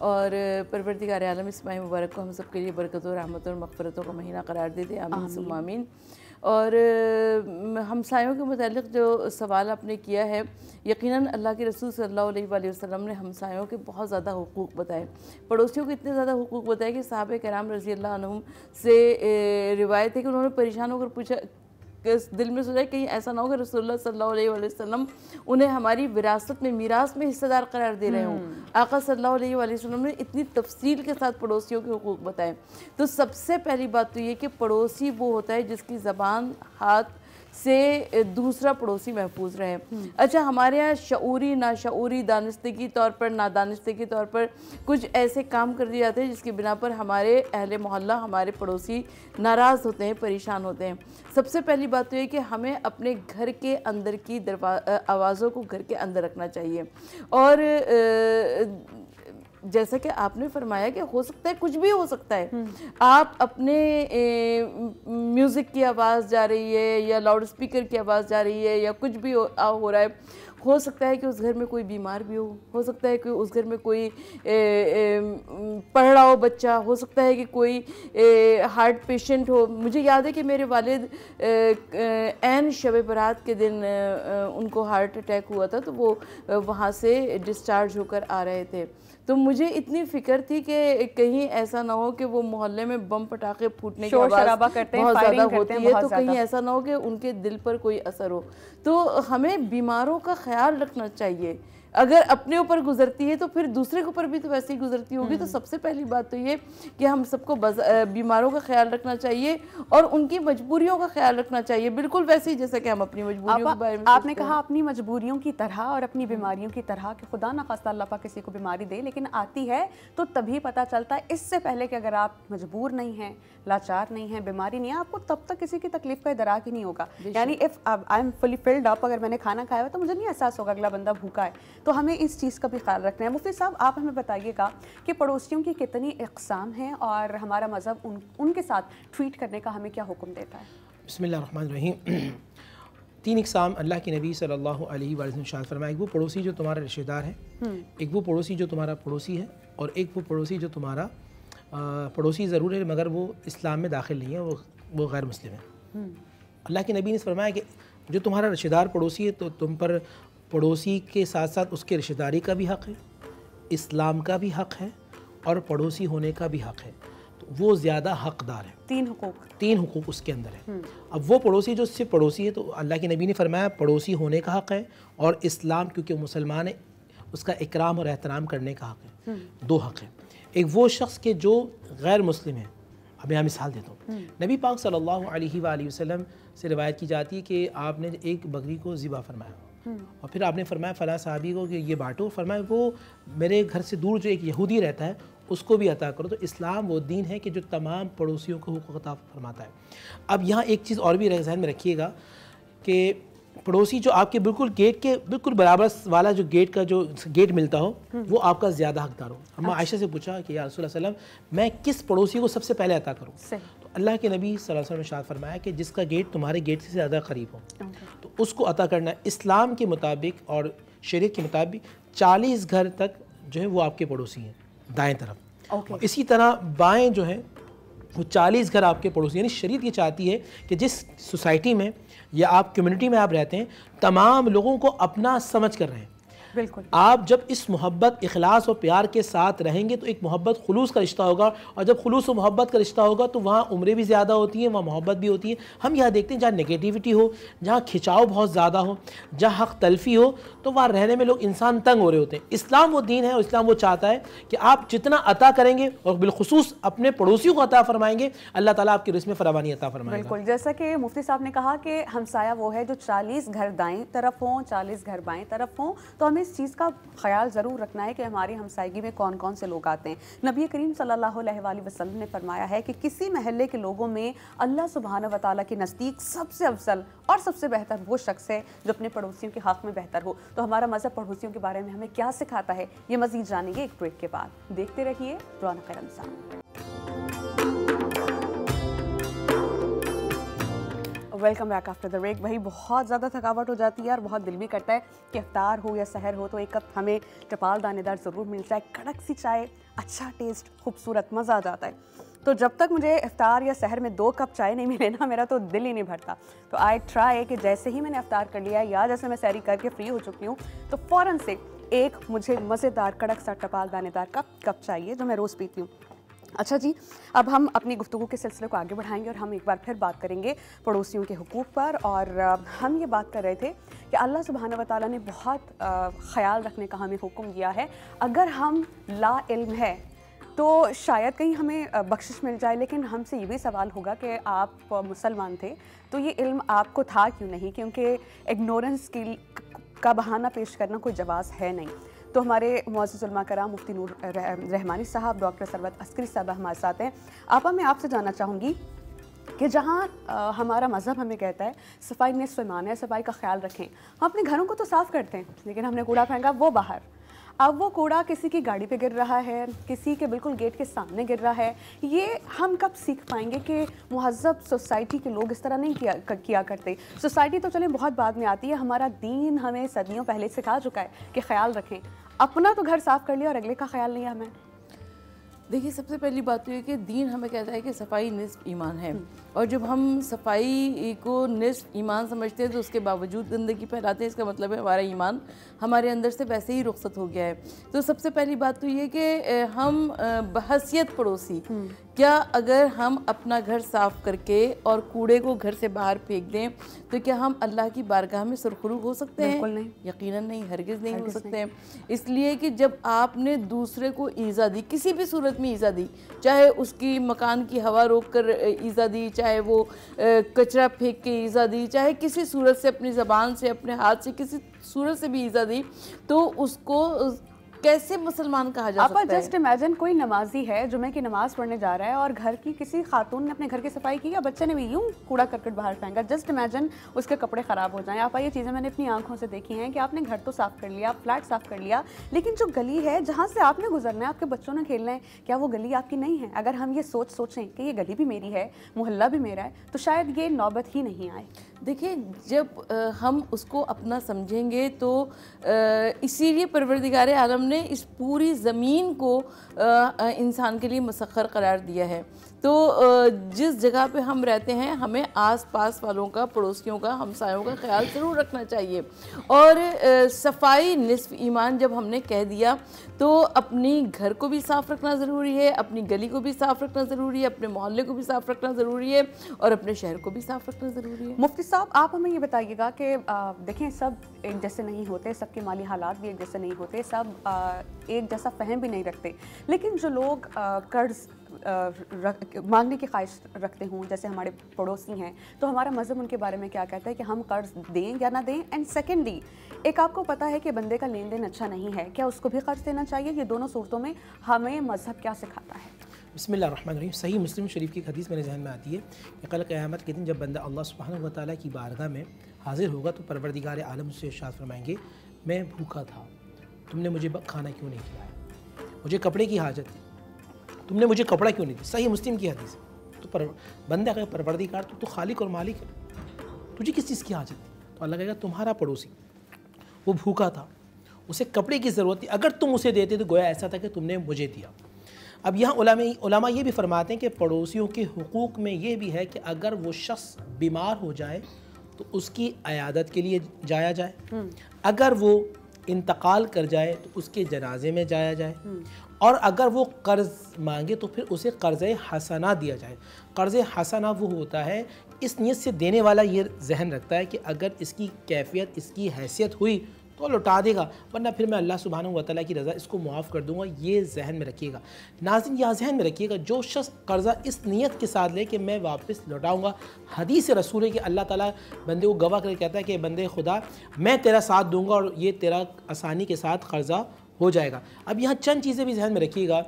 और परवरदिगार आलम इस माह मुबारक को हम सब के लिए बरकतों, रहमतों और मग़फ़िरतों का महीना करार दे दे, आमीन सुम्मा आमीन। और हमसायों के मुतालिक जो सवाल आपने किया है, यकीनन अल्लाह के रसूल सल्लल्लाहु अलैहि वसल्लम ने हमसायों के बहुत ज़्यादा हुकूक़ बताए, पड़ोसियों के इतने ज़्यादा हुकूक़ बताए कि सहाबे कराम रज़ी अल्लाह अन्हुम से रिवायत है कि उन्होंने परेशान होकर पूछा, दिल में सोचा कहीं ऐसा ना हो कि रसूलुल्लाह सल्लल्लाहु अलैहि वसल्लम उन्हें हमारी विरासत में, मीरास में हिस्सेदार करार दे रहे हों। आका सल्लल्लाहु अलैहि वसल्लम ने इतनी तफसील के साथ पड़ोसियों के हुकूक बताए। तो सबसे पहली बात तो ये कि पड़ोसी वो होता है जिसकी ज़बान, हाथ से दूसरा पड़ोसी महफूज रहे। अच्छा, हमारे यहाँ शऊरी, नाशऊरी, दानिस्तगी तौर पर, नादानिस्तगी तौर पर कुछ ऐसे काम कर दिए जाते हैं जिसकी बिना पर हमारे अहले मोहल्ला, हमारे पड़ोसी नाराज़ होते हैं, परेशान होते हैं। सबसे पहली बात तो ये कि हमें अपने घर के अंदर की आवाज़ों को घर के अंदर रखना चाहिए। और जैसा कि आपने फरमाया कि हो सकता है कुछ भी हो सकता है, आप अपने म्यूज़िक की आवाज़ जा रही है या लाउड स्पीकर की आवाज़ जा रही है या कुछ भी हो रहा है, हो सकता है कि उस घर में कोई बीमार भी हो सकता है कि उस घर में कोई पढ़ रहा हो बच्चा, हो सकता है कि कोई हार्ट पेशेंट हो। मुझे याद है कि मेरे वालिद ऐन शब बरात के दिन उनको हार्ट अटैक हुआ था, तो वो वहाँ से डिस्चार्ज होकर आ रहे थे। तो मुझे इतनी फ़िक्र थी कि कहीं ऐसा ना हो कि वो मोहल्ले में बम पटाखे फूटने की आवाज़ बहुत ज़्यादा होती है, तो कहीं ऐसा ना हो कि उनके दिल पर कोई असर हो। तो हमें बीमारों का ख्याल रखना चाहिए। अगर अपने ऊपर गुजरती है तो फिर दूसरे के ऊपर भी तो वैसे ही गुजरती होगी। तो सबसे पहली बात तो ये कि हम सबको बीमारों का ख्याल रखना चाहिए और उनकी मजबूरियों का ख्याल रखना चाहिए, बिल्कुल वैसे ही जैसे कि हम अपनी मजबूरियों के बारे में आपने कहा अपनी मजबूरियों की तरह और अपनी बीमारियों की तरह कि खुदा ना खास्ता अल्लाह पाक किसी को बीमारी दे, लेकिन आती है तो तभी पता चलता है। इससे पहले कि अगर आप मजबूर नहीं हैं, लाचार नहीं हैं, बीमारी नहीं है, आपको तब तक किसी की तकलीफ का इदराक ही नहीं होगा। यानी if I am fully filled up, अगर मैंने खाना खाया हुआ तो मुझे नहीं एहसास होगा अगला बंदा भूखा है। तो हमें इस चीज़ का भी ख्याल रखना है। मुफ्ती साहब, आप हमें बताइएगा कि पड़ोसियों की कितनी इक़साम हैं और हमारा मज़हब उनके साथ ट्रीट करने का हमें क्या हुक्म देता है? बिस्मिल्लाहिर्रहमानिर्रहीम। 3 इक़साम अल्लाह के नबी सल्लल्लाहु अलैहि वसल्लम ने इरशाद फरमाया। एक वो पड़ोसी जो तुम्हारा रिश्तेदार है, एक वो पड़ोसी जो तुम्हारा पड़ोसी है, और एक वो पड़ोसी जो तुम्हारा पड़ोसी ज़रूर है मगर वो इस्लाम में दाखिल नहीं है, वो गैर मुस्लिम है। अल्लाह के नबी ने फरमाया कि जो तुम्हारा रिश्तेदार पड़ोसी है तो तुम पर पड़ोसी के साथ साथ उसके रिश्तेदारी का भी हक़ है, इस्लाम का भी हक़ है और पड़ोसी होने का भी हक़ है। तो वो ज़्यादा हक़दार है। 3 हुकूक़ उसके अंदर है। अब वो पड़ोसी जो सिर्फ पड़ोसी है, तो अल्लाह के नबी ने फरमाया पड़ोसी होने का हक़ है और इस्लाम, क्योंकि मुसलमान है, उसका इकराम और एहतराम करने का हक़ है। 2 हक़ है। एक वो शख्स के जो गैर मुस्लिम है। अब यहाँ मिसाल देता हूँ। नबी पाक सल्लल्लाहु अलैहि वसल्लम से रिवायत की जाती है कि आपने एक बकरी को ज़िबा फरमाया, और फिर आपने फरमाया फ़लाँ साहबी को कि ये बांटो, फरमाया वो मेरे घर से दूर जो एक यहूदी रहता है उसको भी अता करो। तो इस्लाम वो दीन है कि जो तमाम पड़ोसियों को हुकूक अता फरमाता है। अब यहाँ एक चीज़ और भी ज़हन में रखिएगा कि पड़ोसी जो आपके बिल्कुल गेट के बिल्कुल बराबर वाला जो गेट का जो गेट मिलता हो वो आपका ज़्यादा हकदार हो। हम आयशा से पूछा कि या रसूल सल्लम मैं किस पड़ोसी को सबसे पहले अता करूँ? तो अल्लाह के नबी सल्लल्लाहु अलैहि वसल्लम ने इरशाद फरमाया कि जिसका गेट तुम्हारे गेट से ज़्यादा करीब हो तो उसको अता करना। इस्लाम के मुताबिक और शरीयत के मुताबिक 40 घर तक जो है वो आपके पड़ोसी हैं दाएँ तरफ। इसी तरह बाएँ जो है वो 40 घर आपके पड़ोसी। यानी शरीयत ये चाहती है कि जिस सोसाइटी में या आप कम्युनिटी में आप रहते हैं तमाम लोगों को अपना समझ कर रहे हैं। बिल्कुल। आप जब इस मोहब्बत, इखलास और प्यार के साथ रहेंगे तो एक मोहब्बत खुलूस का रिश्ता होगा, और जब खुलूस और मोहब्बत का रिश्ता होगा तो वहाँ उम्रें भी ज़्यादा होती हैं, वहाँ मोहब्बत भी होती है। हम यहाँ देखते हैं जहाँ नेगेटिविटी हो, जहाँ खिंचाव बहुत ज़्यादा हो, जहाँ हक तलफी हो, तो वहाँ रहने में लोग इंसान तंग हो रहे होते हैं। इस्लाम वो दीन है और इस्लाम वो चाहता है कि आप जितना अता करेंगे और बिलखुसूस अपने पड़ोसियों को अता फरमाएंगे, अल्लाह ताला आपकी रिज़्क़ में फरावानी अता फरमाएगा। बिल्कुल, जैसा कि मुफ्ती साहब ने कहा कि हमसाया वो है जो 40 घर दाएं तरफ हों, 40 घर बाएं तरफ हों। तो हमें इस चीज़ का ख्याल ज़रूर रखना है कि हमारी हमसायगी में कौन कौन से लोग आते हैं। नबी करीम सल्लल्लाहु अलैहि वसल्लम ने फरमाया है कि किसी महल्ले के लोगों में अल्लाह सुब्हानहू व तआला के नज़दीक सबसे अफजल और सबसे बेहतर वो शख्स है जो अपने पड़ोसियों के हक़ में बेहतर हो। तो हमारा मज़हब पड़ोसियों के बारे में हमें क्या सिखाता है, ये मज़ीद जानेंगे एक ब्रेक के बाद। देखते रहिए Raunak Ramzan. Welcome back after the break. भाई बहुत ज़्यादा थकावट हो जाती है और बहुत दिल भी करता है कि इफ्तार हो या सहर हो तो एक कप हमें टपाल दानेदार ज़रूर मिल जाए, कड़क सी चाय, अच्छा टेस्ट, खूबसूरत, मज़ा आ जाता है। तो जब तक मुझे इफ्तार या सहर में 2 कप चाय नहीं मिले ना, मेरा तो दिल ही नहीं भरता। तो आई ट्राई कि जैसे ही मैंने इफ्तार कर लिया या जैसे मैं सहरी करके फ्री हो चुकी हूँ तो फ़ौरन से एक मुझे मज़ेदार कड़क सा टपाल दानेदार कप चाहिए जो मैं रोज़ पीती हूँ। अच्छा जी, अब हम अपनी गुफ्तगू के सिलसिले को आगे बढ़ाएंगे और हम एक बार फिर बात करेंगे पड़ोसियों के हुकूक पर। और हम ये बात कर रहे थे कि अल्लाह सुब्हानहू व तआला ने बहुत ख़याल रखने का हमें हुक्म दिया है। अगर हम ला इल्म है तो शायद कहीं हमें बख्शिश मिल जाए, लेकिन हमसे ये भी सवाल होगा कि आप मुसलमान थे तो ये इल्म आपको था क्यों नहीं, क्योंकि इग्नोरेंस का बहाना पेश करना कोई जवाज़ है नहीं। तो हमारे मुअज़्ज़िज़ उलमा कराम मुफ्ती नूर रहमानी साहब, डॉक्टर सरवत अस्करी साहब हमारे साथ हैं। आपा मैं आपसे जानना चाहूँगी कि जहाँ हमारा मज़हब हमें कहता है सफाई निस्फ़ ईमान है, सफाई का ख्याल रखें, हम अपने घरों को तो साफ़ करते हैं लेकिन हमने कूड़ा फेंका वो बाहर। अब वो कूड़ा किसी की गाड़ी पे गिर रहा है, किसी के बिल्कुल गेट के सामने गिर रहा है। ये हम कब सीख पाएंगे कि मुहज़्ज़ब सोसाइटी के लोग इस तरह नहीं किया करते। सोसाइटी तो चलें बहुत बाद में आती है, हमारा दीन हमें सदियों पहले सिखा चुका है कि ख्याल रखें। अपना तो घर साफ़ कर लिया और अगले का ख्याल नहीं है हमें। देखिए, सबसे पहली बात तो ये कि दीन हमें कहता है कि सफाई निस्फ़ ईमान है, और जब हम सफाई को निस्फ़ ईमान समझते हैं तो उसके बावजूद गंदगी फैलाते हैं, इसका मतलब है हमारा ईमान हमारे अंदर से वैसे ही रुखसत हो गया है। तो सबसे पहली बात तो ये कि हम बहसियत पड़ोसी, क्या अगर हम अपना घर साफ़ करके और कूड़े को घर से बाहर फेंक दें तो क्या हम अल्लाह की बारगाह में सुरखरू हो सकते हैं? बिल्कुल नहीं, यकीनन नहीं, हरगिज़ नहीं हो सकते हैं। इसलिए कि जब आपने दूसरे को ईज़ा दी, किसी भी सूरत में ईज़ा दी, चाहे उसकी मकान की हवा रोक कर ईज़ा दी, चाहे वो कचरा फेंक के ईज़ा दी, चाहे किसी सूरत से अपनी ज़बान से, अपने हाथ से, किसी सूरत से भी ईज़ा दी, तो उसको कैसे मुसलमान कहा जा सकता है? जस्ट इमेजिन कोई नमाजी है, जुमे की नमाज़ पढ़ने जा रहा है और घर की किसी खातून ने अपने घर की सफाई की या बच्चे ने भी यूँ कूड़ा करकट बाहर फेंका। जस्ट इमेजिन उसके कपड़े ख़राब हो जाएं। आप ये चीज़ें मैंने अपनी आंखों से देखी हैं कि आपने घर तो साफ़ कर लिया, फ्लैट साफ़ कर लिया, लेकिन जो गली है जहाँ से आपने गुजरना है, आपके बच्चों ने खेलना है, क्या वो गली आपकी नहीं है? अगर हम ये सोचें कि ये गली भी मेरी है, मोहल्ला भी मेरा है, तो शायद ये नौबत ही नहीं आए। देखिए, जब हम उसको अपना समझेंगे तो इसीलिए परवरदिगार आलम ने इस पूरी ज़मीन को इंसान के लिए मुसख्खर करार दिया है। तो जिस जगह पे हम रहते हैं हमें आस पास वालों का, पड़ोसियों का, हमसायों का ख्याल ज़रूर रखना चाहिए। और सफाई निस्फ़ ईमान जब हमने कह दिया तो अपनी घर को भी साफ़ रखना ज़रूरी है, अपनी गली को भी साफ़ रखना ज़रूरी है, अपने मोहल्ले को भी साफ़ रखना ज़रूरी है और अपने शहर को भी साफ़ रखना ज़रूरी है। मुफ्ती साहब, आप हमें ये बताइएगा कि देखें, सब एक जैसे नहीं होते, सबके माली हालात भी एक जैसे नहीं होते, सब एक जैसा फ़हम भी नहीं रखते, लेकिन जो लोग कर्ज़ मांगने की ख्वाहिश रखते हों, जैसे हमारे पड़ोसी हैं, तो हमारा मज़हब उनके बारे में क्या कहता है कि हम कर्ज दें या ना दें। एंड सेकेंडली, एक आपको पता है कि बंदे का लेन देन अच्छा नहीं है, क्या उसको भी कर्ज देना चाहिए? ये दोनों सूरतों में हमें मज़हब क्या सिखाता है? बिस्मिल्लाहिर्रहमानिर्रहीम। सही मुस्लिम शरीफ की हदीस मेरे जहन में आती है कि कल क़यामत के दिन जब बंदा अल्लाह सुब्हानहू व तआला की बारगाह में हाजिर होगा तो परवरदिगार आलम उससे इरशाद फरमाएंगे, मैं भूखा था, तुमने मुझे खाना क्यों नहीं खिलाया? मुझे कपड़े की हाजत थी, तुमने मुझे कपड़ा क्यों नहीं दिया? सही मुस्लिम की हदीस। तो बंदा कहे, परवरदिगार तो खालिक और मालिक है, तुझे किस चीज़ की हाजत थी? तो अल्लाह कहेगा, तुम्हारा पड़ोसी वो भूखा था, उसे कपड़े की ज़रूरत थी, अगर तुम उसे देते तो गोया ऐसा था कि तुमने मुझे दिया। अब यहाँ उलमा ये भी फरमाते हैं कि पड़ोसियों के हुकूक़ में ये भी है कि अगर वो शख्स बीमार हो जाए तो उसकी अयादत के लिए जाया जाए, अगर वो इंतकाल कर जाए तो उसके जनाजे में जाया जाए, और अगर वो कर्ज़ मांगे तो फिर उसे कर्ज़ हसना दिया जाए। कर्ज़ हसना वो होता है, इस नीयत से देने वाला ये जहन रखता है कि अगर इसकी कैफियत, इसकी हैसियत हुई तो लौटा देगा, वरना फिर मैं अल्लाह सुब्हानहू व तआला की रज़ा इसको मुआफ़ कर दूँगा। ये जहन में रखिएगा नाज़रीन, यह जहन में रखिएगा, जो शख्स कर्ज़ा इस नीयत के साथ ले कि मैं वापस लौटाऊँगा, हदीस रसूल है कि अल्लाह ताला बंदे को गवाह करके कहता है कि बंदे खुदा मैं तेरा साथ दूँगा और ये तेरा आसानी के साथ कर्ज़ा हो जाएगा। अब यहाँ चंद चीज़ें भी जहन में रखिएगा।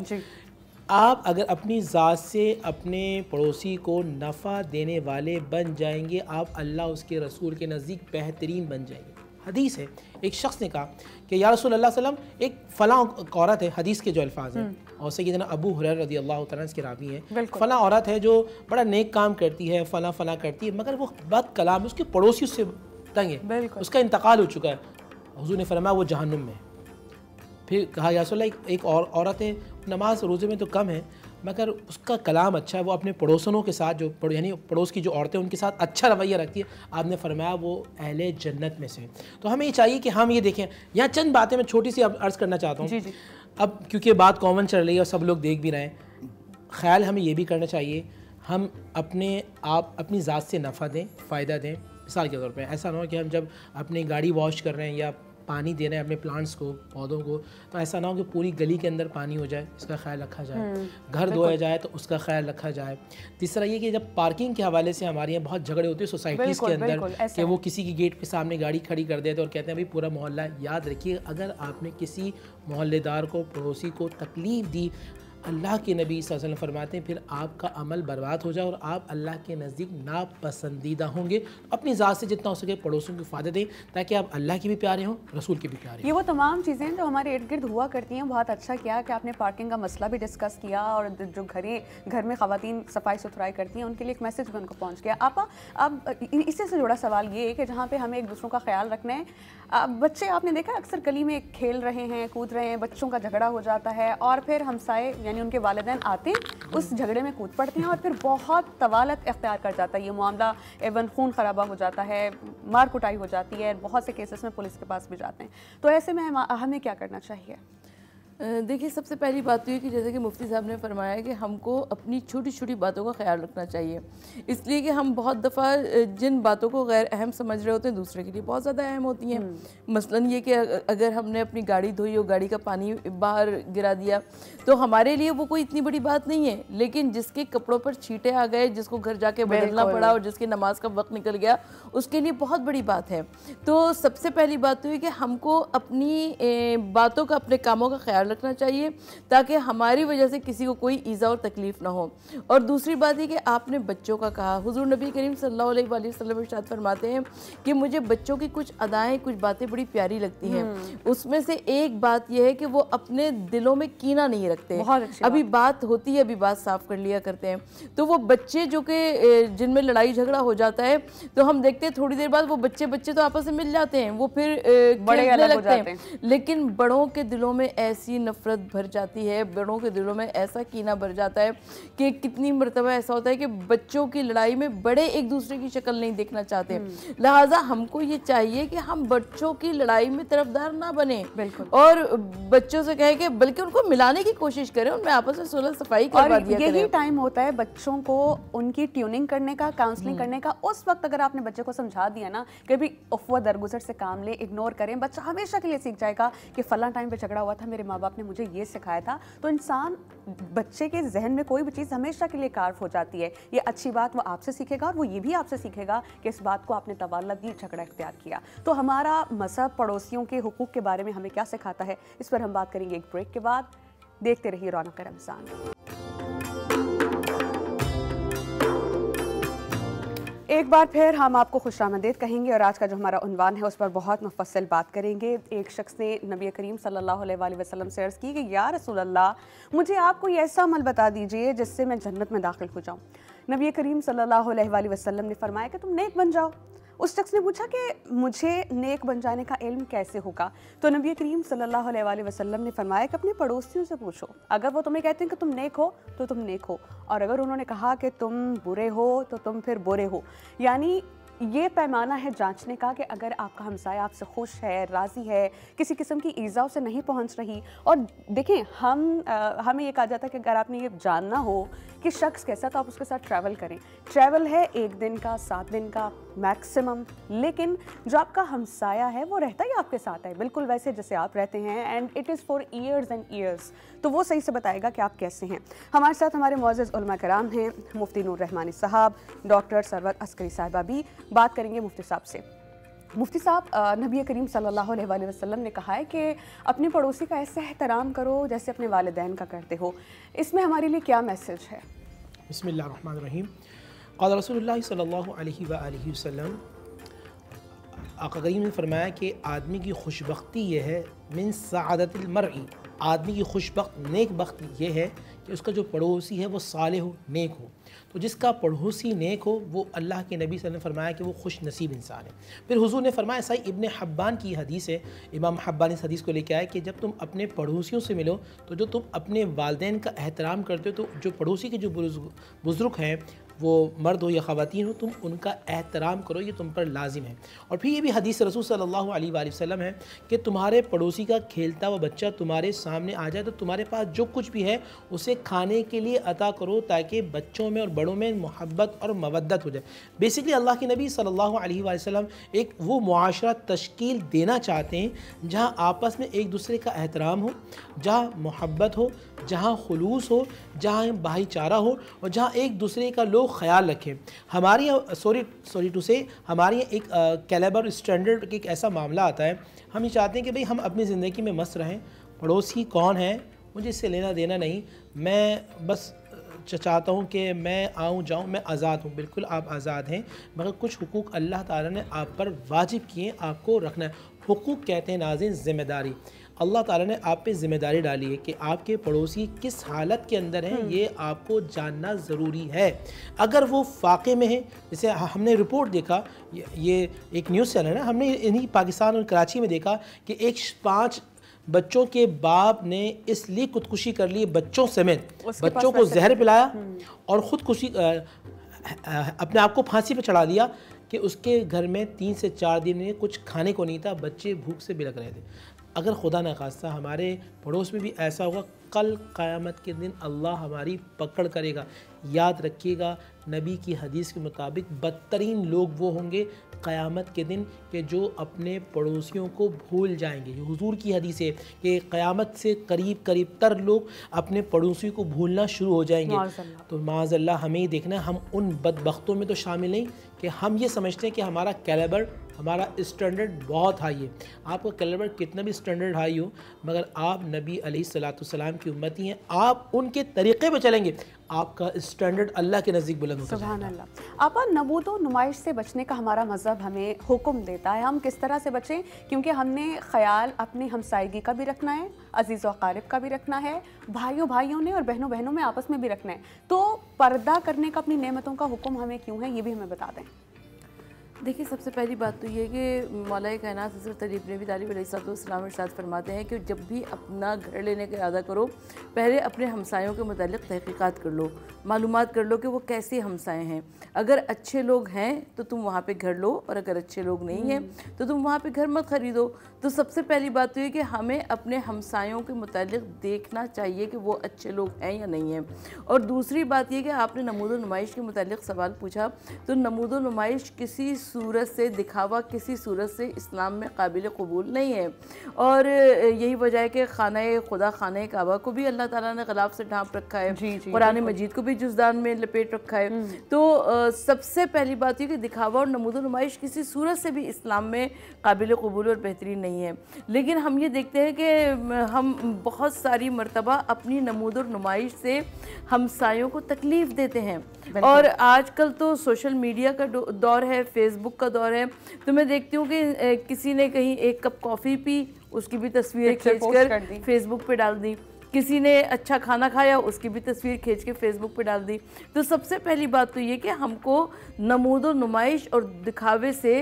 आप अगर अपनी ज़ात से अपने पड़ोसी को नफ़ा देने वाले बन जाएंगे, आप अल्लाह उसके रसूल के नज़दीक बेहतरीन बन जाएंगे। हदीस है, एक शख्स ने कहा कि या रसूल अल्लाह सल्लम, एक फ़लाँ औरत है, हदीस के जो अल्फाज हैं और सैयदना अबू हुरैरा रज़ी अल्लाह तआला अन्हु के रावी हैं, फ़लाँ औरत है जो बड़ा नेक काम करती है, फ़लाँ फ़लाँ करती है, मगर वो बद कलाम है, उसके पड़ोसी उससे तंग है, उसका इंतकाल हो चुका है। हुज़ूर ने फरमाया वो जहन्नुम में। फिर कहा या रसूल अल्लाह, एक और औरत है, नमाज रोज़े में तो कम है मगर उसका कलाम अच्छा है, वो अपने पड़ोसनों के साथ जो यानी पड़ोस की जो औरतें उनके साथ अच्छा रवैया रखती है, आपने फरमाया वो अहले जन्नत में से। तो हमें ये चाहिए कि हम ये देखें। यहाँ चंद बातें मैं छोटी सी अर्ज़ करना चाहता हूँ। अब क्योंकि बात कॉमन चल रही है और सब लोग देख भी रहे हैं, ख्याल हमें ये भी करना चाहिए हम अपनी ज़ात से नफ़ा दें, फ़ायदा दें। मिसाल के तौर पर ऐसा ना हो कि हम जब अपनी गाड़ी वॉश कर रहे हैं या पानी दे रहे हैं अपने प्लांट्स को, पौधों को, तो ऐसा ना हो कि पूरी गली के अंदर पानी हो जाए, इसका ख्याल रखा जाए। घर धोया जाए तो उसका ख्याल रखा जाए। तीसरा ये कि जब पार्किंग के हवाले से हमारे यहाँ बहुत झगड़े होते हैं सोसाइटीज़ के अंदर कि वो किसी की गेट के सामने गाड़ी खड़ी कर देते और कहते हैं भाई पूरा मोहल्ला। याद रखिए, अगर आपने किसी मोहल्लेदार को, पड़ोसी को तकलीफ़ दी, अल्लाह के नबी सल्लल्लाहु अलैहि वसल्लम फरमाते हैं फिर आपका अमल बर्बाद हो जाए और आप अल्लाह के नज़दीक नापसंदीदा होंगे। अपनी ज़ात से जितना हो सके पड़ोसियों को फ़ायदा दें ताकि आप अल्लाह के भी प्यारे हों, रसूल के भी प्यारे हों। ये वो तमाम चीज़ें जो हमारे इर्द गिर्द हुआ करती हैं। बहुत अच्छा किया कि आपने पार्किंग का मसला भी डिस्कस किया और जो घर में ख़वातीन सफाई सुथराई करती हैं उनके लिए एक मैसेज भी उनको पहुँच गया। अब इससे जुड़ा सवाल ये है कि जहाँ पर हमें एक दूसरों का ख्याल रखना है, बच्चे आपने देखा अक्सर गली में खेल रहे हैं, कूद रहे हैं, बच्चों का झगड़ा हो जाता है और फिर हमसाए यानी उनके वालिदैन आते हैं, उस झगड़े में कूद पड़ते हैं और फिर बहुत तवालत इख्तियार कर जाता है ये मामला, एवन खून खराबा हो जाता है, मार कुटाई हो जाती है, बहुत से केसेस में पुलिस के पास भी जाते हैं। तो ऐसे में हमें क्या करना चाहिए? देखिए, सबसे पहली बात तो ये कि जैसे कि मुफ्ती साहब ने फरमाया कि हमको अपनी छोटी छोटी बातों का ख्याल रखना चाहिए, इसलिए कि हम बहुत दफ़ा जिन बातों को गैर अहम समझ रहे होते हैं दूसरे के लिए बहुत ज़्यादा अहम होती हैं। मसलन ये कि अगर हमने अपनी गाड़ी धोई और गाड़ी का पानी बाहर गिरा दिया तो हमारे लिए वो कोई इतनी बड़ी बात नहीं है, लेकिन जिसके कपड़ों पर छींटे आ गए, जिसको घर जाके बदलना पड़ा और जिसकी नमाज का वक्त निकल गया, उसके लिए बहुत बड़ी बात है। तो सबसे पहली बात तो ये कि हमको अपनी बातों का, अपने कामों का ख्याल रखना चाहिए ताकि हमारी वजह से किसी को कोई ईज़ा और तकलीफ़ ना हो। और दूसरी बात ये कि आपने बच्चों का कहा, हुज़ूर नबी करीम सल्लल्लाहु अलैहि वसल्लम इरशाद फरमाते हैं कि मुझे बच्चों की कुछ अदाएँ, कुछ बातें बड़ी प्यारी लगती हैं। उसमें से एक बात यह है कि वो अपने दिलों में कीना नहीं रखते। अभी बात होती है, अभी बात साफ कर लिया करते हैं। तो वो बच्चे जो कि जिनमें लड़ाई झगड़ा हो जाता है तो हम देखते हैं थोड़ी देर बाद वो बच्चे तो आपस में मिल जाते हैं, वो फिर बड़े अलग लगते हैं, लेकिन बड़ों के दिलों में ऐसी नफरत भर जाती है, बड़ों के दिलों में ऐसा कीना भर जाता है कि कितनी मरतबा ऐसा होता है कि बच्चों की लड़ाई में बड़े एक दूसरे की शक्ल नहीं देखना चाहते। लिहाजा हमको ये चाहिए कि हम बच्चों की लड़ाई में तरफदार ना बने और बच्चों से कहे कि बल्कि उनको मिलाने की कोशिश करें, उनमें आपस में सुलह सफाई करवा दिया करें। यही टाइम होता है बच्चों को उनकी ट्यूनिंग करने का, काउंसलिंग करने का। उस वक्त अगर आपने बच्चे को समझा दिया ना कि भी अफवा दरगुजर से काम ले, इग्नोर करें, बच्चा हमेशा के लिए सीख जाएगा कि फला टाइम पे झगड़ा हुआ था, मेरे माँ आपने मुझे ये सिखाया था। तो इंसान, बच्चे के जहन में कोई भी चीज़ हमेशा के लिए कार्व हो जाती है। ये अच्छी बात वो आपसे सीखेगा और वो ये भी आपसे सीखेगा कि इस बात को आपने तवाला दी, झगड़ा इख्तियार किया। तो हमारा मज़हब पड़ोसियों के हुकूक के बारे में हमें क्या सिखाता है, इस पर हम बात करेंगे एक ब्रेक के बाद। देखते रहिए रौनक रमज़ान। एक बार फिर हम आपको खुशामदीद कहेंगे और आज का जो हमारा उन्वान है उस पर बहुत मुफस्सल बात करेंगे। एक शख्स ने नबी करीम सल्लल्लाहु अलैहि वसल्लम से अर्ज़ की कि या रसूल अल्लाह, मुझे आप कोई ऐसा अमल बता दीजिए जिससे मैं जन्नत में दाखिल हो जाऊँ। नबी करीम सल्लल्लाहु अलैहि वसल्लम ने फरमाया कि तुम नेक बन जाओ। उस शख्स ने पूछा कि मुझे नेक बन जाने का इल्म कैसे होगा? तो नबी करीम सल्लल्लाहु अलैहि वसल्लम ने फरमाया कि अपने पड़ोसियों से पूछो। अगर वो तुम्हें कहते हैं कि तुम नेक हो तो तुम नेक हो, और अगर उन्होंने कहा कि तुम बुरे हो तो तुम फिर बुरे हो। यानी ये पैमाना है जांचने का कि अगर आपका हमसाया आपसे खुश है, राज़ी है, किसी किस्म की ईज़ा उसे नहीं पहुंच रही। और देखें, हमें ये कहा जाता है कि अगर आपने ये जानना हो कि शख्स कैसा, तो आप उसके साथ ट्रैवल करें। ट्रैवल है 1 दिन का, 7 दिन का मैक्सिमम, लेकिन जो आपका हमसाया है वो रहता ही आपके साथ है, बिल्कुल वैसे जैसे आप रहते हैं, and it is for years and years. तो वो सही से बताएगा कि आप कैसे हैं। हमारे साथ हमारे मुअज़्ज़ज़ उलमा कराम हैं, मुफ्ती नूर रहमानी साहब, डॉक्टर सरवत अस्करी साहिबा भी। बात करेंगे मुफ्ती साहब से। मुफ्ती साहब, नबी करीम सल्लल्लाहु अलैहि वसल्लम ने कहा है कि अपने पड़ोसी का ऐसे एहतराम करो जैसे अपने वालिदैन का करते हो। इसमें हमारे लिए क्या मैसेज है? बिस्मिल्लाहिर्रहमानिर्रहीम। क़ाल रसूलुल्लाह सल्लल्लाहु अलैहि वसल्लम, आका करीम ने फरमाया कि आदमी की खुशबख्ती यह है, मिन सआदतिल मर्ई, आदमी की खुशबख्त नेक बख्त यह है कि उसका जो पड़ोसी है वो सालेह हो, नेक हो। तो जिसका पड़ोसी नेक हो वो अल्लाह के नबी सल्लल्लाहु अलैहि वसल्लम ने फरमाया कि वो खुश नसीब इंसान है। फिर हुजूर ने फरमाया, सही इब्न हब्बान की हदीस है, इमाम हब्बान इस हदीस को लेके आए कि जब तुम अपने पड़ोसियों से मिलो तो जो तुम अपने वालिदैन का एहतराम करते हो, तो जो पड़ोसी के जो बुज़ुर्ग हैं, वो मर्द हो या ख़वातीन हो, तुम उनका एहतराम करो, ये तुम पर लाजिम है। और फिर ये भी हदीस रसूल सल्लल्लाहु अलैहि वसल्लम है कि तुम्हारे पड़ोसी का खेलता हुआ बच्चा तुम्हारे सामने आ जाए तो तुम्हारे पास जो कुछ भी है उसे खाने के लिए अता करो, ताकि बच्चों में और बड़ों में मोहब्बत और मवद्दत हो जाए। बेसिकली अल्लाह के नबी सल्लल्लाहु अलैहि वसल्लम एक वो मुआशरा तश्कील देना चाहते हैं जहाँ आपस में एक दूसरे का एहतराम हो, जहाँ मोहब्बत हो, जहाँ खुलूस हो, जहाँ भाईचारा हो, और जहाँ एक दूसरे का लोग ख्याल रखें। हमारे यहाँ सॉरी टू से हमारे यहाँ एक कैलिबर स्टैंडर्ड का एक ऐसा मामला आता है। हम ये चाहते हैं कि भाई हम अपनी ज़िंदगी में मस्त रहें, पड़ोसी कौन है मुझे इससे लेना देना नहीं, मैं बस चाहता हूँ कि मैं आऊँ जाऊँ, मैं आज़ाद हूँ। बिल्कुल आप आज़ाद हैं, मगर कुछ हुकूक अल्लाह ताला ने आप पर वाजिब किए, आपको रखना है। हुकूक कहते हैं नाज़रीन ज़िम्मेदारी। अल्लाह ताला ने आप पे ज़िम्मेदारी डाली है कि आपके पड़ोसी किस हालत के अंदर हैं, ये आपको जानना ज़रूरी है। अगर वो फाक़े में है, जैसे हमने रिपोर्ट देखा, ये एक न्यूज़ चैनल है, हमने इन्हीं पाकिस्तान और कराची में देखा कि 5 बच्चों के बाप ने इसलिए खुदकुशी कर ली, बच्चों समेत, बच्चों को जहर पिलाया और ख़ुदकुशी अपने आप को फांसी पर चढ़ा दिया कि उसके घर में 3 से 4 दिन में कुछ खाने को नहीं था, बच्चे भूख से बिलख रहे थे। अगर खुदा न खास्ता हमारे पड़ोस में भी ऐसा होगा, कल क़यामत के दिन अल्लाह हमारी पकड़ करेगा। याद रखिएगा, नबी की हदीस के मुताबिक बदतरीन लोग वो होंगे क़यामत के दिन कि जो अपने पड़ोसियों को भूल जाएंगे। ये हुजूर की हदीस है कि क़यामत से करीब तर लोग अपने पड़ोसियों को भूलना शुरू हो जाएंगे। तो माज़अल्लाह हमें ही देखना, हम उन बदबख्तों में तो शामिल नहीं कि हम ये समझते हैं कि हमारा कैलिबर, हमारा स्टैंडर्ड बहुत हाई है। आपका कैलिबर कितना भी स्टैंडर्ड हाई हो, मगर आप नबी अलैहिस्सलाम की उम्मती हैं, आप उनके तरीक़े पे चलेंगे, आपका स्टैंडर्ड अल्लाह के नज़दीक बुलंद होता है। सुभान अल्लाह। आपा, नबूद व नुमाइश से बचने का हमारा मज़हब हमें हुक्म देता है, हम किस तरह से बचें? क्योंकि हमने ख्याल अपनी हमसायगी का भी रखना है, अजीज़ व अकारिब का भी रखना है, भाइयों ने और बहनों में आपस में भी रखना है। तो पर्दा करने का, अपनी नेमतों का हुक्म हमें क्यों है, ये भी हमें बता दें। देखिए, सबसे पहली बात तो ये है कि मौलाए कायनात हज़रत अली इब्न अबी तालिब अलैहिस्सलाम इरशाद फरमाते हैं कि जब भी अपना घर लेने का इरादा करो, पहले अपने हमसायों के मुतालिक तहक़ीक़ात कर लो, मालूमात कर लो कि वो कैसे हमसाए हैं। अगर अच्छे लोग हैं तो तुम वहाँ पे घर लो, और अगर अच्छे लोग नहीं हैं तो तुम वहाँ पे घर मत ख़रीदो। तो सबसे पहली बात तो ये कि हमें अपने हमसायों के मुतालिक देखना चाहिए कि वो अच्छे लोग हैं या नहीं हैं। और दूसरी बात ये कि आपने नमूद व नुमाइश के मुतालिक सवाल पूछा, तो नमूद व नुमाइश किसी सूरत से, दिखावा किसी सूरत से इस्लाम में काबिल कबूल नहीं है। और यही वजह है कि खाना खुदा, खाना काबा को भी अल्लाह ताला ने ग़िलाफ़ से ढांप रखा है, कुरान मजीद को भी जुज़दान में लपेट रखा है। तो सबसे पहली बात ये कि दिखावा और नमूद नुमाइश किसी सूरत से भी इस्लाम में काबिल कबूल और बेहतरीन नहीं है। लेकिन हम ये देखते हैं कि हम बहुत सारी मरतबा अपनी नमूद और नुमाइश से हमसायों को तकलीफ़ देते हैं। और आजकल तो सोशल मीडिया का दौर है, फेसबुक का दौर है, तो मैं देखती हूँ कि किसी ने कहीं एक कप कॉफ़ी पी, उसकी भी तस्वीर खींचकर फेसबुक पे डाल दी, किसी ने अच्छा खाना खाया, उसकी भी तस्वीर खींच के फेसबुक पे डाल दी। तो सबसे पहली बात तो ये कि हमको नमूद और नुमाइश और दिखावे से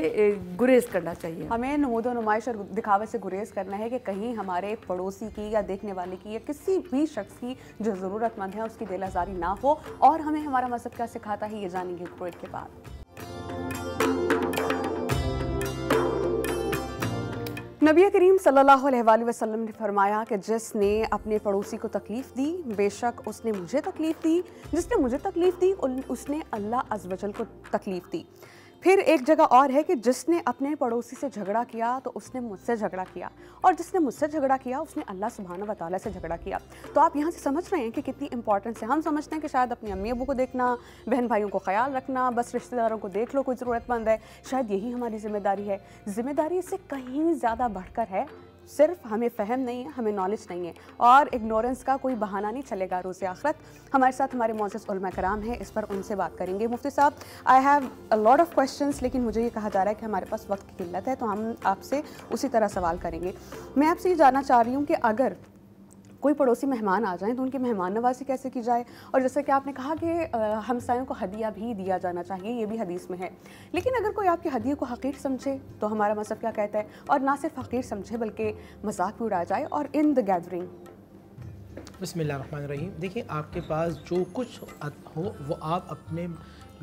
गुरेज करना चाहिए। हमें नमूद और नुमाइश और दिखावे से गुरेज करना है कि कहीं हमारे पड़ोसी की या देखने वाले की या किसी भी शख्स की जो ज़रूरतमंद है उसकी दिल आज़ारी ना हो। और हमें हमारा मज़हब क्या सिखाता है ये जानेंगे ब्रेक के बाद। नबी करीम सल्लल्लाहु अलैहि वसल्लम ने फरमाया कि जिसने अपने पड़ोसी को तकलीफ़ दी, बेशक उसने मुझे तकलीफ़ दी, जिसने मुझे तकलीफ़ दी उसने अल्लाह अज़्ज़ वजल को तकलीफ़ दी। फिर एक जगह और है कि जिसने अपने पड़ोसी से झगड़ा किया तो उसने मुझसे झगड़ा किया, और जिसने मुझसे झगड़ा किया उसने अल्लाह सुब्हानहू व तआला से झगड़ा किया। तो आप यहाँ से समझ रहे हैं कि कितनी इंपॉर्टेंस है। हम समझते हैं कि शायद अपने अम्मी अबू को देखना, बहन भाइयों को ख्याल रखना, बस रिश्तेदारों को देख लो, कोई ज़रूरतमंद है, शायद यही हमारी ज़िम्मेदारी है। ज़िम्मेदारी इससे कहीं ज़्यादा बढ़कर है। सिर्फ हमें फ़हम नहीं है, हमें नॉलेज नहीं है, और इग्नोरेंस का कोई बहाना नहीं चलेगा रोज़ आखिरत। हमारे साथ हमारे मोअज़्ज़ज़ उलमा कराम हैं, इस पर उनसे बात करेंगे। मुफ्ती साहब, I have a lot of questions, लेकिन मुझे ये कहा जा रहा है कि हमारे पास वक्त की किल्लत है, तो हम आपसे उसी तरह सवाल करेंगे। मैं आपसे ये जानना चाह रही हूँ कि अगर कोई पड़ोसी मेहमान आ जाएं तो उनकी मेहमान नवाज़ी कैसे की जाए। और जैसे कि आपने कहा कि हमसायों को हदिया भी दिया जाना चाहिए, ये भी हदीस में है। लेकिन अगर कोई आपके हदिये को हक़ीर समझे तो हमारा मज़हब क्या कहता है, और ना सिर्फ हक़ीर समझे बल्कि मजाक भी उड़ाया जाए और इन द गैदरिंग। बिस्मिल्लाहिर्रहमानिर्रहीम। देखिए, आपके पास जो कुछ हो वो आप अपने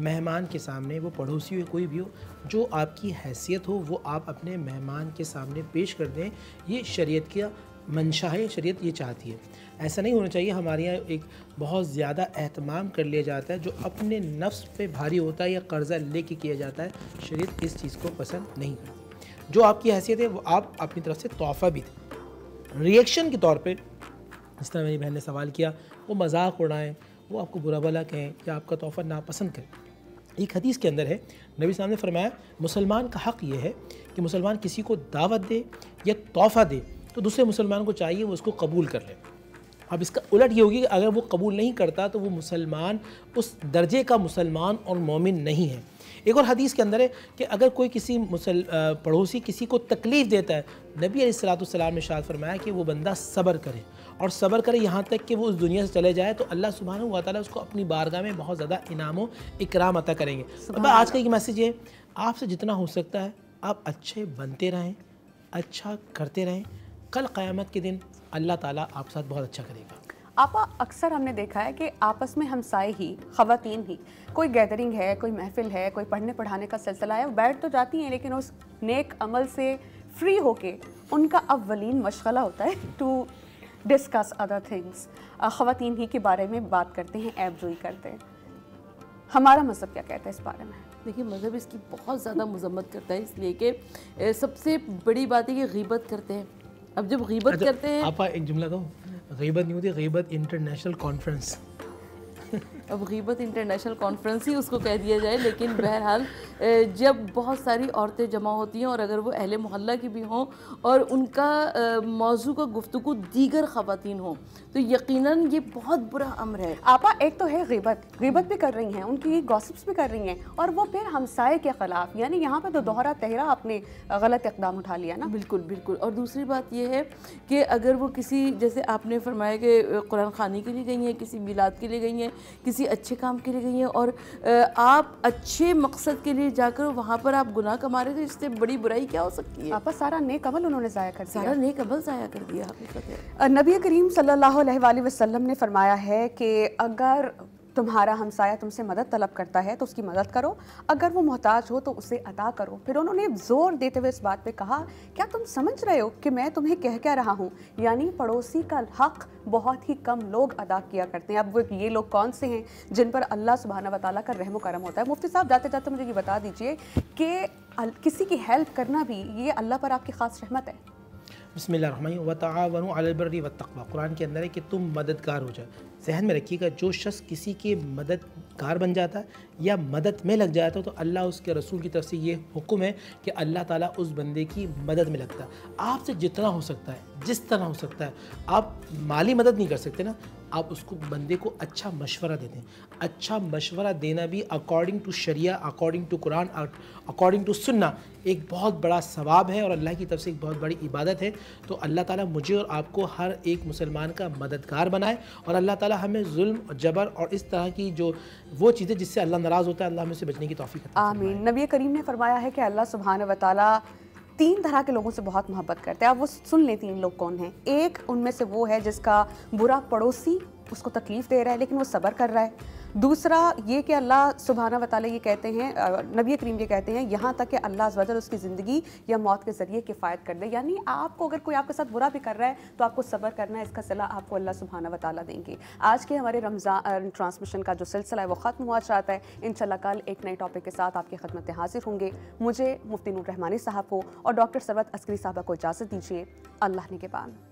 मेहमान के सामने, वो पड़ोसी हो कोई भी हो, जो आपकी हैसियत हो वो आप अपने मेहमान के सामने पेश कर दें। ये शरीयत का मंशा है, शरीयत ये चाहती है। ऐसा नहीं होना चाहिए। हमारे यहाँ एक बहुत ज़्यादा एहतमाम कर लिया जाता है जो अपने नफ्स पे भारी होता है या कर्ज़ा लेके किया जाता है। शरीयत इस चीज़ को पसंद नहीं करती। जो आपकी हैसियत है वो आप अपनी तरफ से तोहफ़ा भी दें, रिएक्शन के तौर पे। जिस तरह मेरी बहन ने सवाल किया, वो मजाक उड़ाएं, वो आपको बुरा भला कहें या आपका तोहफ़ा नापसंद करें। एक हदीस के अंदर है, नबी साहब ने फरमाया, मुसलमान का हक़ ये है कि मुसलमान किसी को दावत दे या तोहफ़ा दे तो दूसरे मुसलमान को चाहिए वो उसको कबूल कर ले। अब इसका उलट ये होगी कि अगर वो कबूल नहीं करता तो वो मुसलमान उस दर्जे का मुसलमान और मोमिन नहीं है। एक और हदीस के अंदर है कि अगर कोई किसी पड़ोसी किसी को तकलीफ़ देता है, नबी अलैहिस्सलाम ने इरशाद फरमाया कि वो बंदा सब्र करे, और सब्र करे यहाँ तक कि वो उस दुनिया से चले जाए, तो अल्लाह सुब्हानहू व तआला उसको अपनी बारगाह में बहुत ज़्यादा इनाम व इकराम अता करेंगे। अब आज का ये मैसेज है, आपसे जितना हो सकता है आप अच्छे बनते रहें, अच्छा करते रहें। कल क़यामत के दिन अल्लाह ताला आपके साथ बहुत अच्छा करेगा। आपा, अक्सर हमने देखा है कि आपस में हमसाए ही, ख़वातीन ही, कोई गैदरिंग है, कोई महफिल है, कोई पढ़ने पढ़ाने का सिलसिला है, बैठ तो जाती हैं लेकिन उस नेक अमल से फ्री होके उनका अव्वलीन मशगला होता है टू डिस्कस अदर थिंग्स। ख़वातीन ही के बारे में बात करते हैं, ऐब-जोई करते हैं। हमारा मज़हब क्या कहता है इस बारे में? देखिए, मज़हब इसकी बहुत ज़्यादा मज़म्मत करता है, इसलिए कि सबसे बड़ी बात है कि ग़ीबत करते हैं। अब जब ग़ीबत करते हैं, आप एक जुमला दो, ग़ीबत नहीं होती, ग़ीबत इंटरनेशनल कॉन्फ्रेंस। अब ग़ीबत इंटरनेशनल कॉन्फ्रेंस ही उसको कह दिया जाए। लेकिन बहरहाल जब बहुत सारी औरतें जमा होती हैं और अगर वो अहले मोहल्ला की भी हों और उनका मौजू का गुफ्तगू दीगर ख़वातीन हों तो यकीनन ये बहुत बुरा अमर है। आपा, एक तो है ग़ीबत भी कर रही हैं, उनकी गॉसिप्स भी कर रही हैं, और वो फिर हमसाए के ख़िलाफ़, यानी यहाँ पर तो दोहरा तहरा आपने गलत इक़दाम उठा लिया ना। बिल्कुल बिल्कुल। और दूसरी बात ये है कि अगर वो किसी, जैसे आपने फरमाया कि कुरान ख़ानी के लिए गई हैं, किसी मिलाद के लिए गई हैं, किसी अच्छे काम के लिए गई हैं, और आप अच्छे मकसद के लिए जाकर वहाँ पर आप गुनाह कमा रहे थे, इससे बड़ी बुराई क्या हो सकती है? आपा, सारा नेक अमल उन्होंने ज़ाया कर दिया, सारा नेक अमल ज़ाया कर दिया। हकीकत है, नबी करीम सल्लल्लाहु अलैहि वसल्लम ने फरमाया है कि अगर तुम्हारा हमसाया तुमसे मदद तलब करता है तो उसकी मदद करो, अगर वो मोहताज हो तो उसे अता करो। फिर उन्होंने जोर देते हुए इस बात पे कहा, क्या तुम समझ रहे हो कि मैं तुम्हें कह क्या रहा हूँ, यानी पड़ोसी का हक़ बहुत ही कम लोग अदा किया करते हैं। अब वो ये लोग कौन से हैं जिन पर अल्लाह सुब्हानहू व तआला का रहम करम होता है? मुफ्ती साहब जाते जाते मुझे ये बता दीजिए कि किसी की हेल्प करना भी ये अल्लाह पर आपकी ख़ास रहमत है। बिस्मिल्लाहिर्रहमानिर्रहीम व तआवनु अलल बिर्रि वत्तक़वा, कुरान के अंदर है कि तुम मददगार हो जाओ। जहन में रखिएगा, जो शख्स किसी के मददगार बन जाता है या मदद में लग जाता है तो अल्लाह उसके रसूल की तरफ से ये हुक्म है कि अल्लाह ताला उस बंदे की मदद में लगता है। आपसे जितना हो सकता है, जिस तरह हो सकता है, आप माली मदद नहीं कर सकते ना, आप उसको बंदे को अच्छा मशवरा दे दें। अच्छा मशवरा देना भी अकॉर्डिंग टू शरिया, according to Quran, according to सुन्ना एक बहुत बड़ा सवाब है और अल्लाह की तरफ से एक बहुत बड़ी इबादत है। तो अल्लाह ताला मुझे और आपको हर एक मुसलमान का मददगार बनाए और अल्लाह ताला हमें जुल्म, जबर और इस तरह की जो वो चीज़ें जिससे अल्लाह नाराज़ होता है, अल्लाह हमें से बचने की तौफीक अता फरमाए। आमीन। नबी करीम ने फरमाया है कि अल्लाह सुब्हानहू व तआला 3 तरह के लोगों से बहुत मोहब्बत करते हैं। अब वो सुन लें 3 लोग कौन हैं। एक उनमें से वो है जिसका बुरा पड़ोसी उसको तकलीफ़ दे रहा है लेकिन वो सब्र कर रहा है। दूसरा ये कि अल्लाह सुब्हानहू व तआला ये कहते हैं, नबी करीम ये कहते हैं, यहाँ तक कि अल्लाह अज़्ज़ व जल उसकी ज़िंदगी या मौत के ज़रिए किफ़ायत कर दे। यानी आपको अगर कोई आपके साथ बुरा भी कर रहा है तो आपको सब्र करना है, इसका सिला आपको अल्लाह सुब्हानहू व तआला देंगे। आज के हमारे रमज़ान ट्रांसमिशन का जो सिलसिला है वो ख़त्म हुआ चाहता है। इंशाअल्लाह कल एक नए टॉपिक के साथ आपकी खिदमत में हाजिर होंगे। मुझे मुफ्ती नूर रहमानी साहब को और डॉक्टर सरवत अस्करी साहबा को इजाज़त दीजिए। अल्लाह ने के बाद।